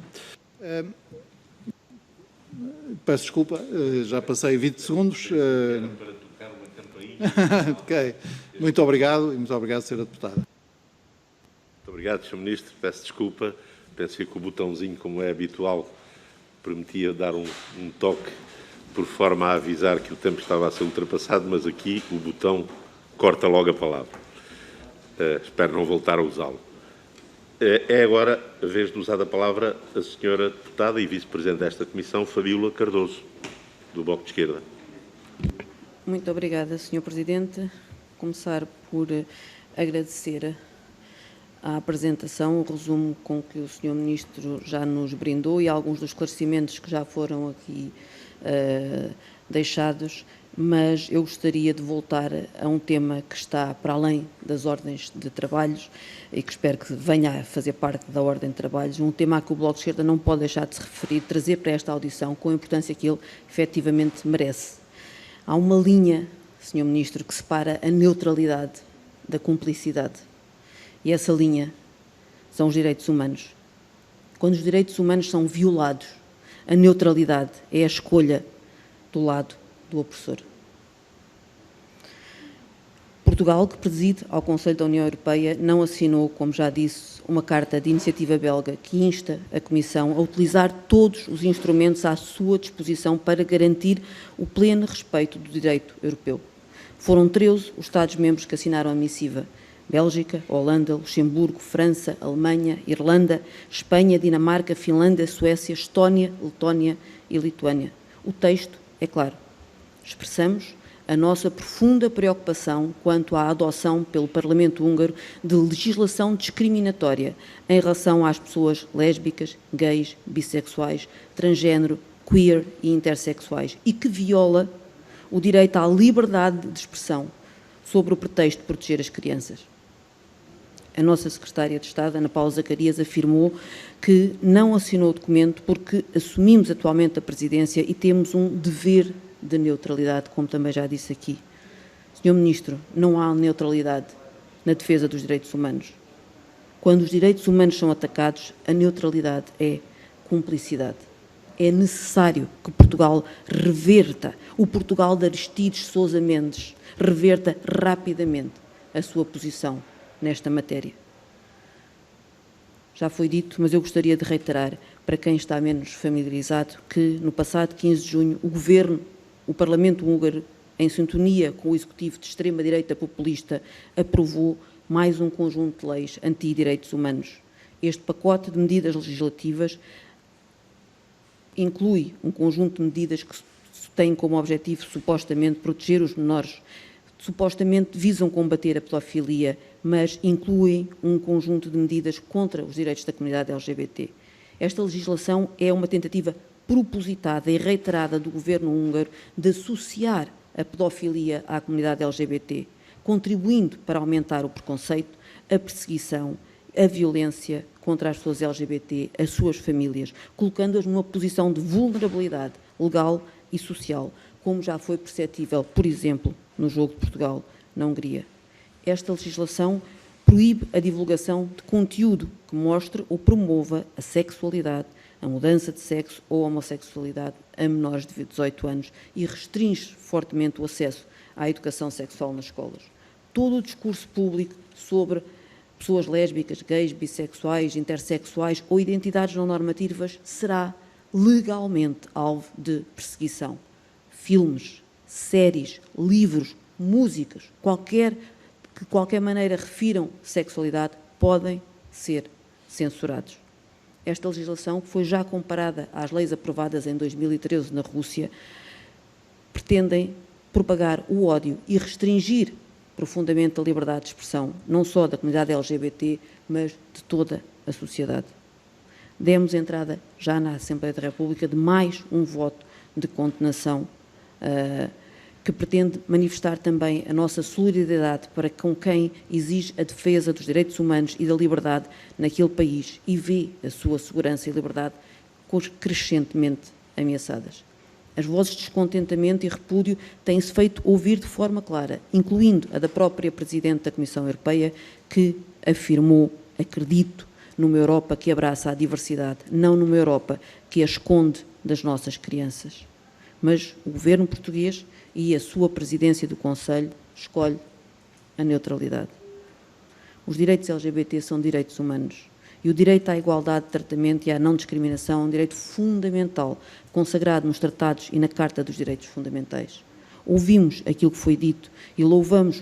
Peço desculpa, já passei 20 segundos. Para tocar uma campainha. Ok. Muito obrigado e muito obrigado, Sra. Deputada. Muito obrigado, Sr. Ministro. Peço desculpa. Pensei que o botãozinho, como é habitual, permitia dar um toque por forma a avisar que o tempo estava a ser ultrapassado, mas aqui o botão corta logo a palavra. Espero não voltar a usá-lo. É agora a vez de usar a palavra a Sra. Deputada e Vice-Presidente desta Comissão, Fabíola Cardoso, do Bloco de Esquerda. Muito obrigada, Sr. Presidente. Começar por agradecer a apresentação, o resumo com que o Sr. Ministro já nos brindou e alguns dos esclarecimentos que já foram aqui deixados, mas eu gostaria de voltar a um tema que está para além das ordens de trabalhos e que espero que venha a fazer parte da ordem de trabalhos, um tema a que o Bloco de Esquerda não pode deixar de se referir, trazer para esta audição com a importância que ele efetivamente merece. Há uma linha, Sr. Ministro, que separa a neutralidade da cumplicidade. E essa linha são os direitos humanos. Quando os direitos humanos são violados, a neutralidade é a escolha do lado do opressor. Portugal, que preside ao Conselho da União Europeia, não assinou, como já disse, uma carta de iniciativa belga que insta a Comissão a utilizar todos os instrumentos à sua disposição para garantir o pleno respeito do direito europeu. Foram 13 os Estados-membros que assinaram a missiva: Bélgica, Holanda, Luxemburgo, França, Alemanha, Irlanda, Espanha, Dinamarca, Finlândia, Suécia, Estónia, Letónia e Lituânia. O texto é claro. Expressamos a nossa profunda preocupação quanto à adoção pelo Parlamento húngaro de legislação discriminatória em relação às pessoas lésbicas, gays, bissexuais, transgênero, queer e intersexuais e que viola o direito à liberdade de expressão sob o pretexto de proteger as crianças. A nossa Secretária de Estado, Ana Paula Zacarias, afirmou que não assinou o documento porque assumimos atualmente a presidência e temos um dever de neutralidade, como também já disse aqui. Sr. Ministro, não há neutralidade na defesa dos direitos humanos. Quando os direitos humanos são atacados, a neutralidade é cumplicidade. É necessário que Portugal reverta, o Portugal de Aristides Sousa Mendes, reverta rapidamente a sua posição nesta matéria. Já foi dito, mas eu gostaria de reiterar, para quem está menos familiarizado, que no passado 15 de junho o Governo, o Parlamento húngaro, em sintonia com o Executivo de extrema-direita populista, aprovou mais um conjunto de leis anti-direitos humanos. Este pacote de medidas legislativas inclui um conjunto de medidas que têm como objetivo, supostamente, proteger os menores, supostamente visam combater a pedofilia, mas incluem um conjunto de medidas contra os direitos da comunidade LGBT. Esta legislação é uma tentativa propositada e reiterada do governo húngaro de associar a pedofilia à comunidade LGBT, contribuindo para aumentar o preconceito, a perseguição, a violência contra as pessoas LGBT, as suas famílias, colocando-as numa posição de vulnerabilidade legal e social, como já foi perceptível, por exemplo, no jogo de Portugal na Hungria. Esta legislação proíbe a divulgação de conteúdo que mostre ou promova a sexualidade, a mudança de sexo ou a homossexualidade a menores de 18 anos e restringe fortemente o acesso à educação sexual nas escolas. Todo o discurso público sobre pessoas lésbicas, gays, bissexuais, intersexuais ou identidades não normativas será legalmente alvo de perseguição. Filmes, séries, livros, músicas, que de qualquer maneira refiram sexualidade, podem ser censurados. Esta legislação, que foi já comparada às leis aprovadas em 2013 na Rússia, pretendem propagar o ódio e restringir profundamente a liberdade de expressão, não só da comunidade LGBT, mas de toda a sociedade. Demos entrada, já na Assembleia da República, de mais um voto de condenação que pretende manifestar também a nossa solidariedade para com quem exige a defesa dos direitos humanos e da liberdade naquele país e vê a sua segurança e liberdade crescentemente ameaçadas. As vozes de descontentamento e repúdio têm-se feito ouvir de forma clara, incluindo a da própria Presidente da Comissão Europeia, que afirmou: acredito numa Europa que abraça a diversidade, não numa Europa que a esconde das nossas crianças. Mas o governo português e a sua presidência do Conselho escolhe a neutralidade. Os direitos LGBT são direitos humanos e o direito à igualdade de tratamento e à não discriminação é um direito fundamental, consagrado nos tratados e na Carta dos Direitos Fundamentais. Ouvimos aquilo que foi dito e louvamos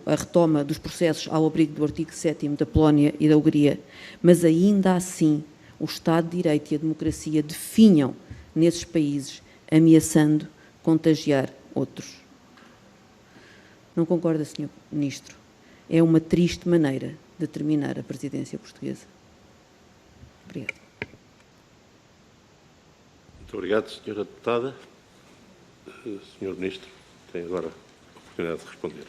a retoma dos processos ao abrigo do artigo 7º da Polónia e da Hungria, mas ainda assim o Estado de Direito e a democracia definham nesses países, ameaçando contagiar outros. Não concorda, Sr. Ministro? É uma triste maneira de terminar a presidência portuguesa. Obrigada. Muito obrigado, Sra. Deputada. Sr. Ministro, tem agora a oportunidade de responder.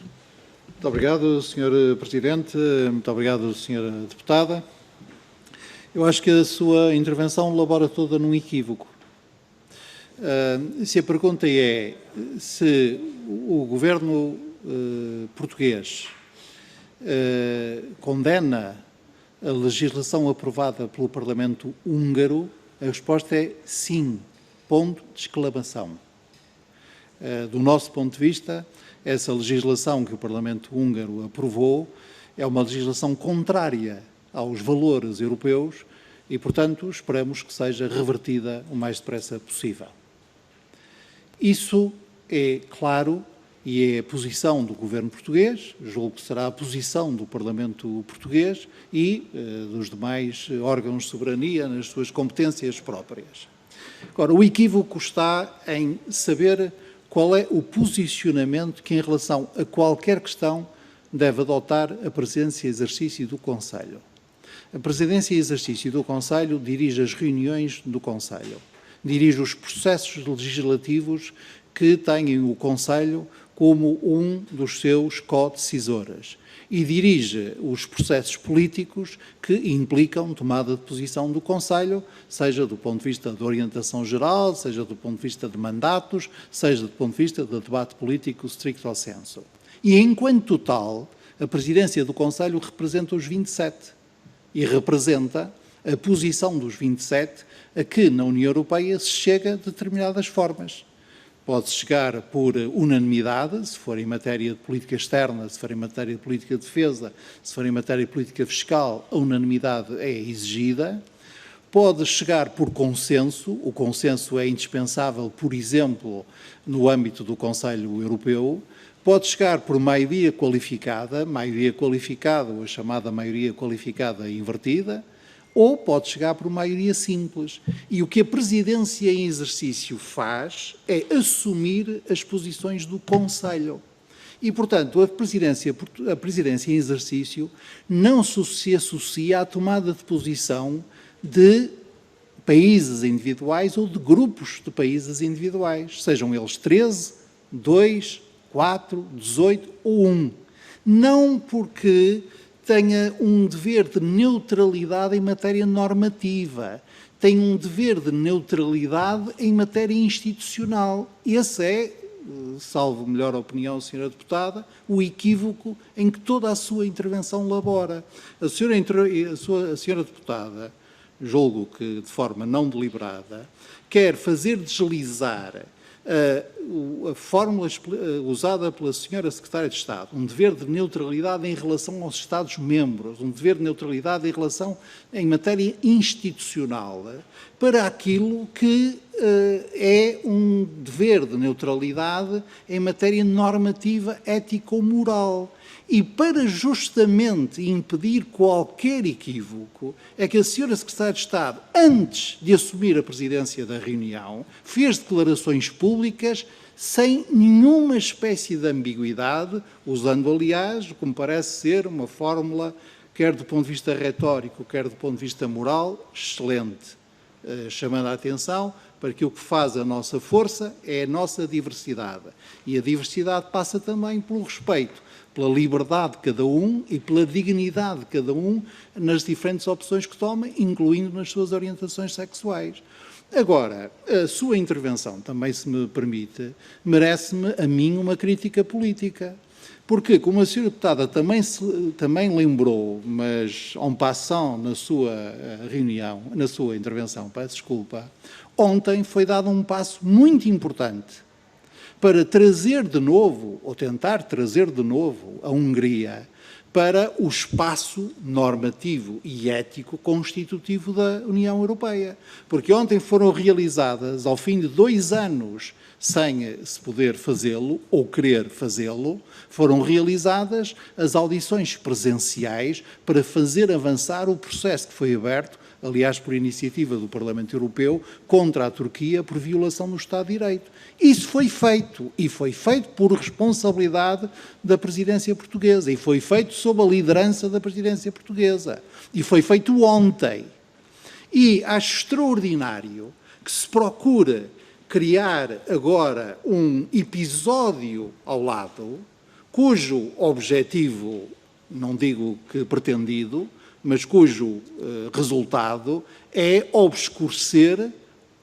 Muito obrigado, Sr. Presidente. Muito obrigado, Sra. Deputada. Eu acho que a sua intervenção labora toda num equívoco. Se a pergunta é se o governo português condena a legislação aprovada pelo Parlamento húngaro, a resposta é sim, ponto de exclamação. Do nosso ponto de vista, essa legislação que o Parlamento húngaro aprovou é uma legislação contrária aos valores europeus e, portanto, esperamos que seja revertida o mais depressa possível. Isso é claro e é a posição do governo português, julgo que será a posição do Parlamento português e dos demais órgãos de soberania nas suas competências próprias. Agora, o equívoco está em saber qual é o posicionamento que, em relação a qualquer questão, deve adotar a presidência em exercício do Conselho. A presidência em exercício do Conselho dirige as reuniões do Conselho, dirige os processos legislativos que têm o Conselho como um dos seus co-decisores e dirige os processos políticos que implicam tomada de posição do Conselho, seja do ponto de vista de orientação geral, seja do ponto de vista de mandatos, seja do ponto de vista de debate político stricto sensu. E, enquanto tal, a presidência do Conselho representa os 27 e representa a posição dos 27 a que, na União Europeia, se chega de determinadas formas. Pode chegar por unanimidade, se for em matéria de política externa, se for em matéria de política de defesa, se for em matéria de política fiscal, a unanimidade é exigida. Pode chegar por consenso, o consenso é indispensável, por exemplo, no âmbito do Conselho Europeu. Pode chegar por maioria qualificada ou a chamada maioria qualificada invertida, ou pode chegar por maioria simples. E o que a presidência em exercício faz é assumir as posições do Conselho. E, portanto, a presidência em exercício não se associa à tomada de posição de países individuais ou de grupos de países individuais, sejam eles 13, 2, 4, 18 ou 1. Não porque tenha um dever de neutralidade em matéria normativa, tem um dever de neutralidade em matéria institucional. Esse é, salvo melhor opinião, Sra. Deputada, o equívoco em que toda a sua intervenção labora. A Sra. Deputada, julgo que de forma não deliberada, quer fazer deslizar a fórmula usada pela Sra. Secretária de Estado, um dever de neutralidade em relação aos Estados-membros, um dever de neutralidade em matéria institucional, para aquilo que é um dever de neutralidade em matéria normativa ético-moral. E para justamente impedir qualquer equívoco, é que a Sra. Secretária de Estado, antes de assumir a presidência da reunião, fez declarações públicas sem nenhuma espécie de ambiguidade, usando, aliás, como parece ser, uma fórmula, quer do ponto de vista retórico, quer do ponto de vista moral, excelente, chamando a atenção para que o que faz a nossa força é a nossa diversidade. E a diversidade passa também pelo respeito, pela liberdade de cada um e pela dignidade de cada um nas diferentes opções que toma, incluindo nas suas orientações sexuais. Agora, a sua intervenção, também se me permite, merece-me a mim uma crítica política. Porque, como a Sra. Deputada também lembrou, mas en passant na sua reunião, na sua intervenção, peço desculpa, ontem foi dado um passo muito importante para trazer de novo, ou tentar trazer de novo, a Hungria para o espaço normativo e ético constitutivo da União Europeia. Porque ontem foram realizadas, ao fim de 2 anos, sem se poder fazê-lo, ou querer fazê-lo, foram realizadas as audições presenciais para fazer avançar o processo que foi aberto, aliás, por iniciativa do Parlamento Europeu, contra a Turquia por violação do Estado de Direito. Isso foi feito, e foi feito por responsabilidade da presidência portuguesa, e foi feito sob a liderança da presidência portuguesa, e foi feito ontem. E acho extraordinário que se procure criar agora um episódio ao lado, cujo objetivo, não digo que pretendido, mas cujo resultado é obscurecer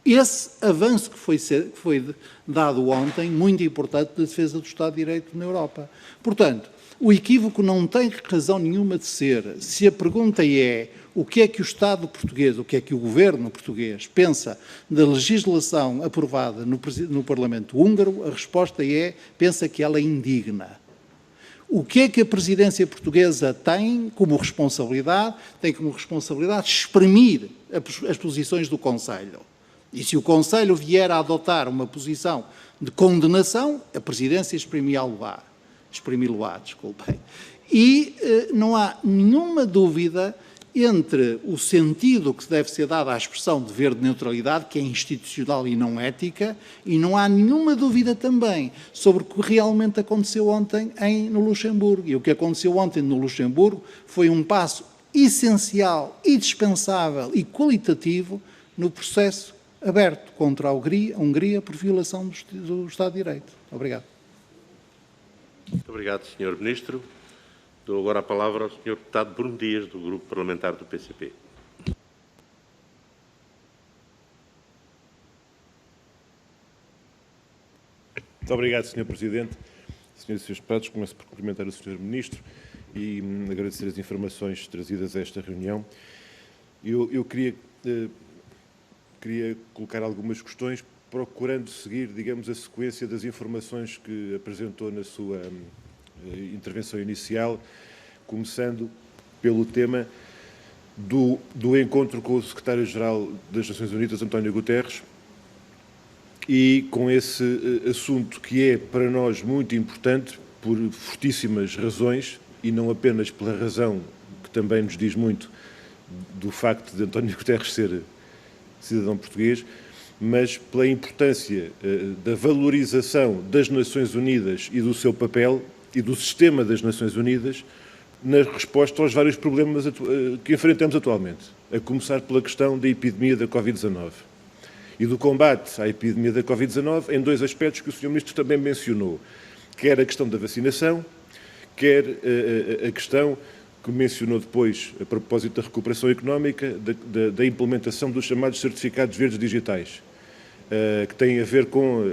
esse avanço que foi dado ontem, muito importante, da defesa do Estado de Direito na Europa. Portanto, o equívoco não tem razão nenhuma de ser. Se a pergunta é o que é que o Estado português, o que é que o governo português pensa da legislação aprovada no Parlamento húngaro, a resposta é, pensa que ela é indigna. O que é que a presidência portuguesa tem como responsabilidade? Tem como responsabilidade exprimir as posições do Conselho. E se o Conselho vier a adotar uma posição de condenação, a presidência exprimi-lo-á, desculpem. E não há nenhuma dúvida entre o sentido que deve ser dado à expressão de dever de neutralidade, que é institucional e não ética, e não há nenhuma dúvida também sobre o que realmente aconteceu ontem no Luxemburgo. E o que aconteceu ontem no Luxemburgo foi um passo essencial, indispensável e qualitativo no processo aberto contra a Hungria por violação do Estado de Direito. Obrigado. Muito obrigado, Sr. Ministro. Dou agora a palavra ao Sr. Deputado Bruno Dias, do Grupo Parlamentar do PCP. Muito obrigado, Sr. Presidente. Senhoras e Srs. Deputados, começo por cumprimentar o Sr. Ministro e agradecer as informações trazidas a esta reunião. Eu queria colocar algumas questões, procurando seguir, digamos, a sequência das informações que apresentou na sua intervenção inicial, começando pelo tema do encontro com o Secretário-Geral das Nações Unidas, António Guterres, e com esse assunto que é para nós muito importante por fortíssimas razões, e não apenas pela razão que também nos diz muito do facto de António Guterres ser cidadão português, mas pela importância da valorização das Nações Unidas e do seu papel e do sistema das Nações Unidas na resposta aos vários problemas que enfrentamos atualmente, a começar pela questão da epidemia da Covid-19 e do combate à epidemia da Covid-19 em 2 aspectos que o Sr. Ministro também mencionou, quer a questão da vacinação, quer a questão que mencionou depois, a propósito da recuperação económica, da implementação dos chamados certificados verdes digitais. que têm a ver com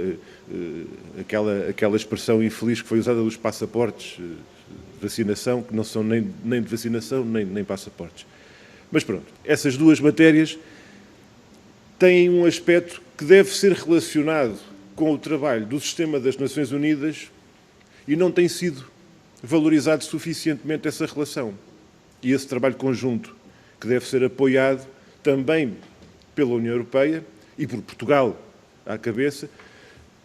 aquela expressão infeliz que foi usada dos passaportes, vacinação, que não são nem de vacinação, nem passaportes. Mas pronto, essas duas matérias têm um aspecto que deve ser relacionado com o trabalho do sistema das Nações Unidas e não tem sido valorizado suficientemente essa relação e esse trabalho conjunto que deve ser apoiado também pela União Europeia e por Portugal à cabeça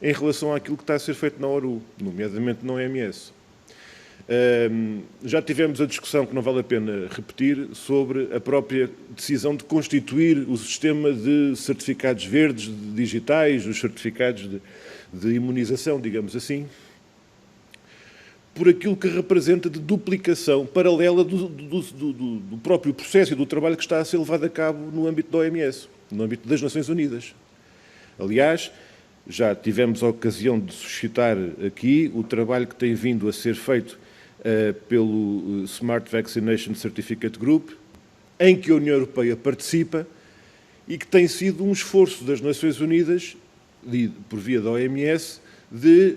em relação àquilo que está a ser feito na ONU, nomeadamente na OMS. Já tivemos a discussão, que não vale a pena repetir, sobre a própria decisão de constituir o sistema de certificados verdes digitais, os certificados de imunização, digamos assim, por aquilo que representa de duplicação paralela do próprio processo e do trabalho que está a ser levado a cabo no âmbito da OMS, no âmbito das Nações Unidas. Aliás, já tivemos a ocasião de suscitar aqui o trabalho que tem vindo a ser feito pelo Smart Vaccination Certificate Group, em que a União Europeia participa e que tem sido um esforço das Nações Unidas, por via da OMS, de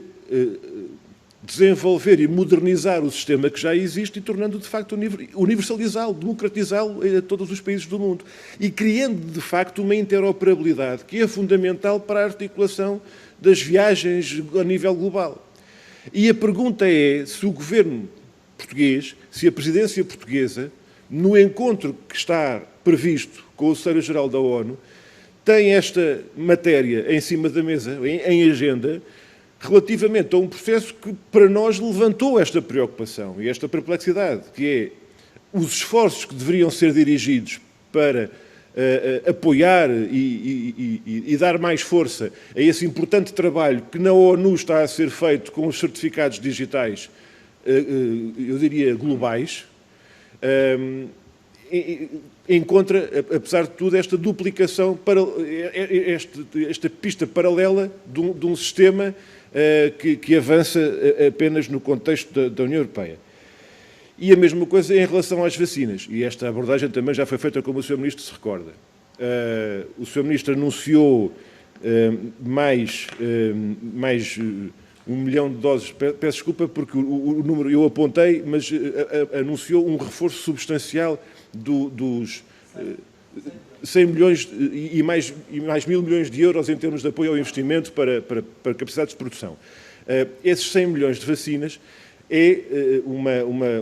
desenvolver e modernizar o sistema que já existe e tornando de facto universalizá-lo, democratizá-lo a todos os países do mundo e criando de facto uma interoperabilidade que é fundamental para a articulação das viagens a nível global. E a pergunta é se o governo português, se a presidência portuguesa, no encontro que está previsto com o secretário-geral da ONU, tem esta matéria em cima da mesa, em agenda, relativamente a um processo que para nós levantou esta preocupação e esta perplexidade, que é os esforços que deveriam ser dirigidos para apoiar e dar mais força a esse importante trabalho que na ONU está a ser feito com os certificados digitais, eu diria globais, encontra, apesar de tudo, esta duplicação, esta pista paralela de um sistema que avança apenas no contexto da União Europeia. E a mesma coisa em relação às vacinas. E esta abordagem também já foi feita, como o Sr. Ministro se recorda. O Sr. Ministro anunciou mais 1 milhão de doses. Peço desculpa porque o número eu apontei, mas anunciou um reforço substancial dos 100 milhões e mais 1.000 milhões de euros em termos de apoio ao investimento para capacidades de produção. Esses 100 milhões de vacinas é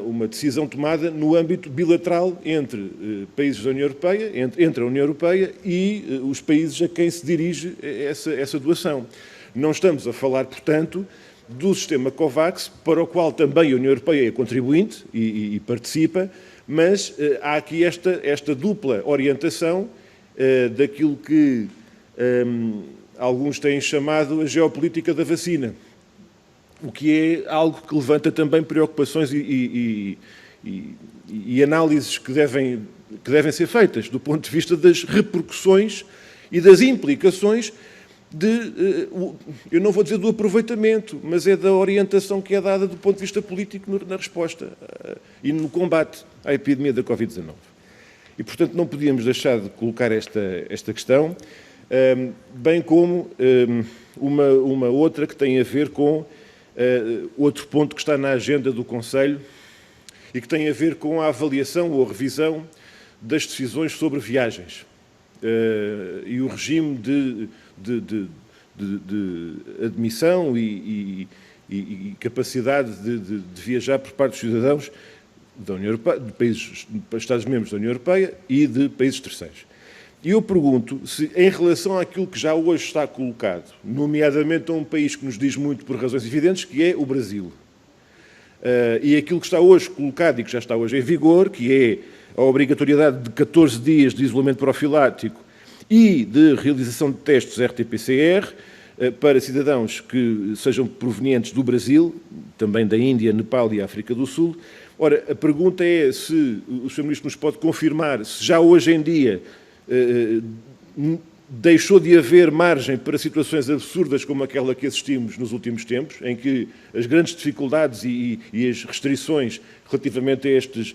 uma decisão tomada no âmbito bilateral entre países da União Europeia, entre a União Europeia e os países a quem se dirige essa doação. Não estamos a falar, portanto, do sistema COVAX, para o qual também a União Europeia é contribuinte e participa, mas há aqui esta dupla orientação daquilo que alguns têm chamado a geopolítica da vacina, o que é algo que levanta também preocupações e análises que devem ser feitas do ponto de vista das repercussões e das implicações eu não vou dizer do aproveitamento, mas é da orientação que é dada do ponto de vista político na resposta e no combate à epidemia da Covid-19. E, portanto, não podíamos deixar de colocar esta questão, bem como uma outra que tem a ver com outro ponto que está na agenda do Conselho e que tem a ver com a avaliação ou a revisão das decisões sobre viagens e o regime de admissão e capacidade de viajar por parte dos cidadãos da União Europeia, de Estados-membros da União Europeia e de países terceiros. E eu pergunto se, em relação àquilo que já hoje está colocado, nomeadamente a um país que nos diz muito por razões evidentes, que é o Brasil, e aquilo que está hoje colocado e que já está hoje em vigor, que é a obrigatoriedade de 14 dias de isolamento profilático e de realização de testes RT-PCR para cidadãos que sejam provenientes do Brasil, também da Índia, Nepal e África do Sul. Ora, a pergunta é se o Sr. Ministro nos pode confirmar se já hoje em dia deixou de haver margem para situações absurdas como aquela que assistimos nos últimos tempos, em que as grandes dificuldades e as restrições relativamente a estes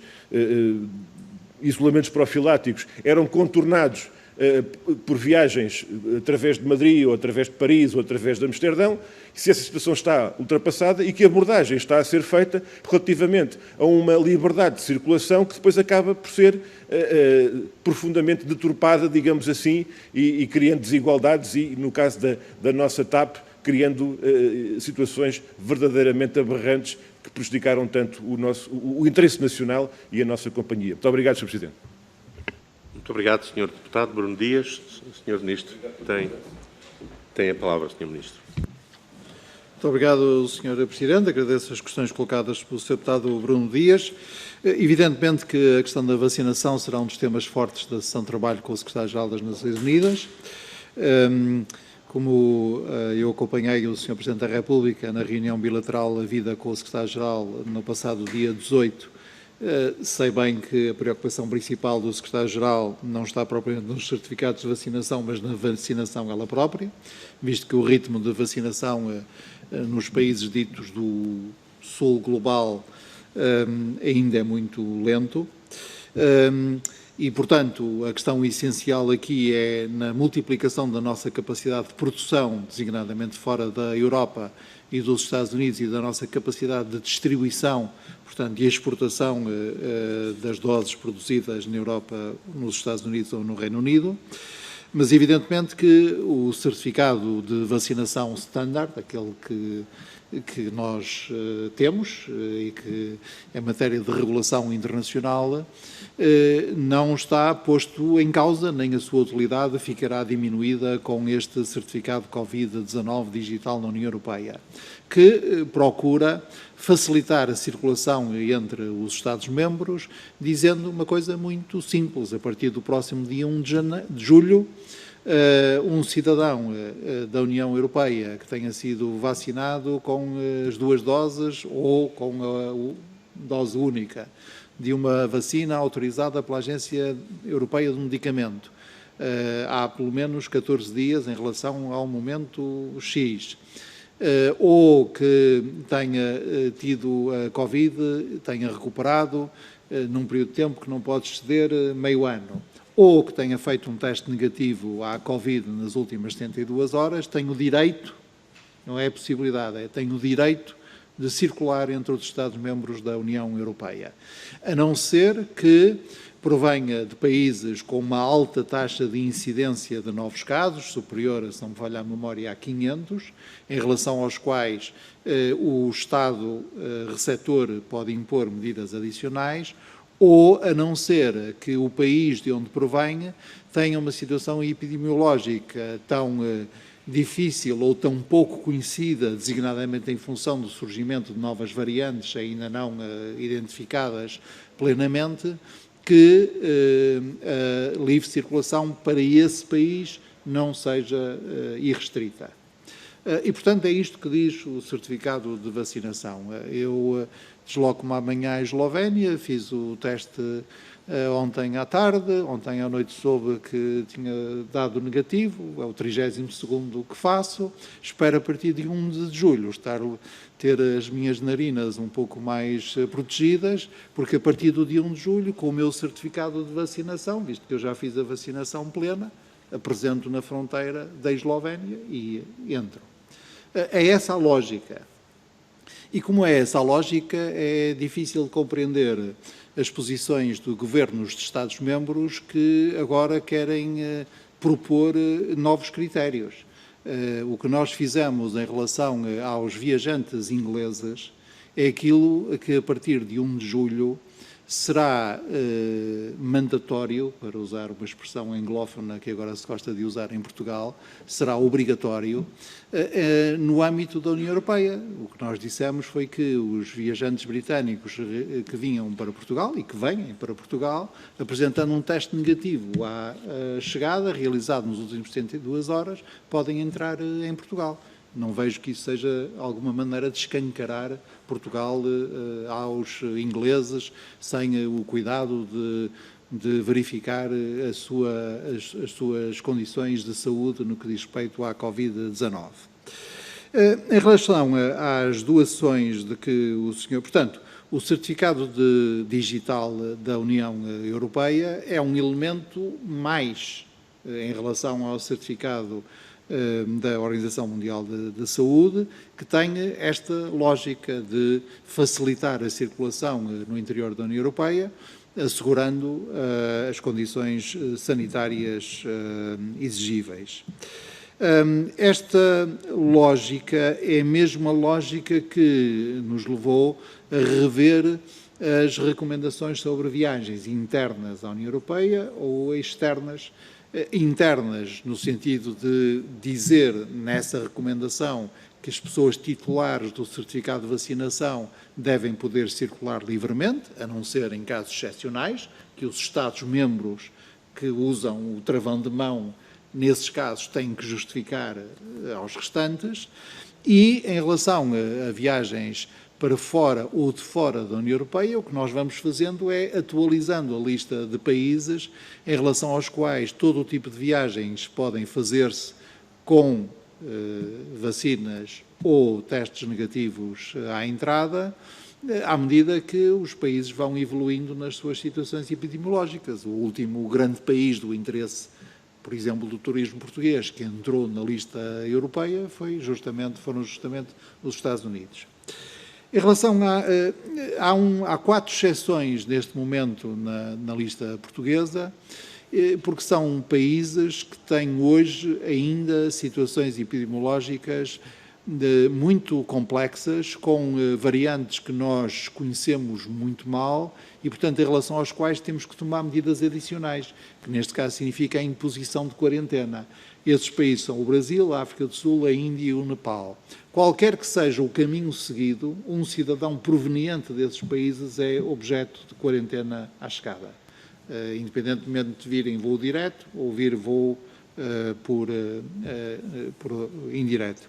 isolamentos profiláticos eram contornados por viagens através de Madrid, ou através de Paris, ou através de Amsterdão, se essa situação está ultrapassada e que a abordagem está a ser feita relativamente a uma liberdade de circulação que depois acaba por ser profundamente deturpada, digamos assim, e criando desigualdades e, no caso da nossa TAP, criando situações verdadeiramente aberrantes que prejudicaram tanto o interesse nacional e a nossa companhia. Muito obrigado, Sr. Presidente. Muito obrigado, Sr. Deputado. Bruno Dias. Sr. Ministro, tem a palavra, Sr. Ministro. Muito obrigado, Sr. Presidente. Agradeço as questões colocadas pelo Sr. Deputado Bruno Dias. Evidentemente que a questão da vacinação será um dos temas fortes da sessão de trabalho com o Secretário-Geral das Nações Unidas. Como eu acompanhei o Sr. Presidente da República na reunião bilateral havida com o Secretário-Geral no passado dia 18, sei bem que a preocupação principal do Secretário-Geral não está propriamente nos certificados de vacinação, mas na vacinação ela própria, visto que o ritmo de vacinação nos países ditos do sul global ainda é muito lento. E, portanto, a questão essencial aqui é na multiplicação da nossa capacidade de produção, designadamente fora da Europa e dos Estados Unidos, e da nossa capacidade de distribuição, portanto, e exportação das doses produzidas na Europa, nos Estados Unidos ou no Reino Unido. Mas, evidentemente, que o certificado de vacinação standard, aquele que nós temos e que é matéria de regulação internacional, não está posto em causa, nem a sua utilidade ficará diminuída com este certificado Covid-19 digital na União Europeia, que procura facilitar a circulação entre os Estados-membros, dizendo uma coisa muito simples: a partir do próximo dia 1 de julho, um cidadão da União Europeia que tenha sido vacinado com as 2 doses ou com a dose única de uma vacina autorizada pela Agência Europeia do Medicamento há pelo menos 14 dias em relação ao momento X, ou que tenha tido a Covid, tenha recuperado num período de tempo que não pode exceder meio ano, ou que tenha feito um teste negativo à Covid nas últimas 72 horas, tem o direito, não é a possibilidade, tem o direito de circular entre os Estados-membros da União Europeia, a não ser que provenha de países com uma alta taxa de incidência de novos casos, superior, se não me falha a memória, a 500, em relação aos quais o Estado receptor pode impor medidas adicionais, ou a não ser que o país de onde provenha tenha uma situação epidemiológica tão difícil ou tão pouco conhecida, designadamente em função do surgimento de novas variantes ainda não identificadas plenamente, que a livre circulação para esse país não seja irrestrita. E, portanto, é isto que diz o certificado de vacinação. Eu desloco-me amanhã à Eslovénia, fiz o teste ontem à tarde, ontem à noite soube que tinha dado negativo, é o 32º que faço, espero a partir de 1 de julho ter as minhas narinas um pouco mais protegidas, porque a partir do dia 1 de julho, com o meu certificado de vacinação, visto que eu já fiz a vacinação plena, apresento na fronteira da Eslovénia e entro. É essa a lógica. E como é essa a lógica, é difícil compreender as posições de governos de Estados-membros que agora querem propor novos critérios. O que nós fizemos em relação aos viajantes ingleses é aquilo que, a partir de 1 de julho, será mandatório, para usar uma expressão anglófona que agora se gosta de usar em Portugal, será obrigatório no âmbito da União Europeia. O que nós dissemos foi que os viajantes britânicos que vinham para Portugal e que vêm para Portugal, apresentando um teste negativo à chegada, realizado nos últimos 72 horas, podem entrar em Portugal. Não vejo que isso seja alguma maneira de escancarar Portugal aos ingleses, sem o cuidado de verificar as suas condições de saúde no que diz respeito à Covid-19. Em relação às doações de que o senhor... Portanto, o certificado digital da União Europeia é um elemento mais em relação ao certificado da Organização Mundial da Saúde, que tem esta lógica de facilitar a circulação no interior da União Europeia, assegurando as condições sanitárias exigíveis. Esta lógica é mesmo a lógica que nos levou a rever as recomendações sobre viagens internas à União Europeia ou externas. Internas, no sentido de dizer nessa recomendação que as pessoas titulares do certificado de vacinação devem poder circular livremente, a não ser em casos excepcionais, que os Estados-membros que usam o travão de mão, nesses casos, têm que justificar aos restantes, e em relação a viagens para fora ou de fora da União Europeia, o que nós vamos fazendo é atualizando a lista de países em relação aos quais todo o tipo de viagens podem fazer-se com vacinas ou testes negativos à entrada, à medida que os países vão evoluindo nas suas situações epidemiológicas. O último grande país do interesse, por exemplo, do turismo português, que entrou na lista europeia, foram justamente os Estados Unidos. Em relação há 4 exceções neste momento na lista portuguesa, porque são países que têm hoje ainda situações epidemiológicas muito complexas, com variantes que nós conhecemos muito mal e, portanto, em relação aos quais temos que tomar medidas adicionais, que neste caso significa a imposição de quarentena. Esses países são o Brasil, a África do Sul, a Índia e o Nepal. Qualquer que seja o caminho seguido, um cidadão proveniente desses países é objeto de quarentena à chegada, independentemente de vir em voo direto ou vir voo por indireto.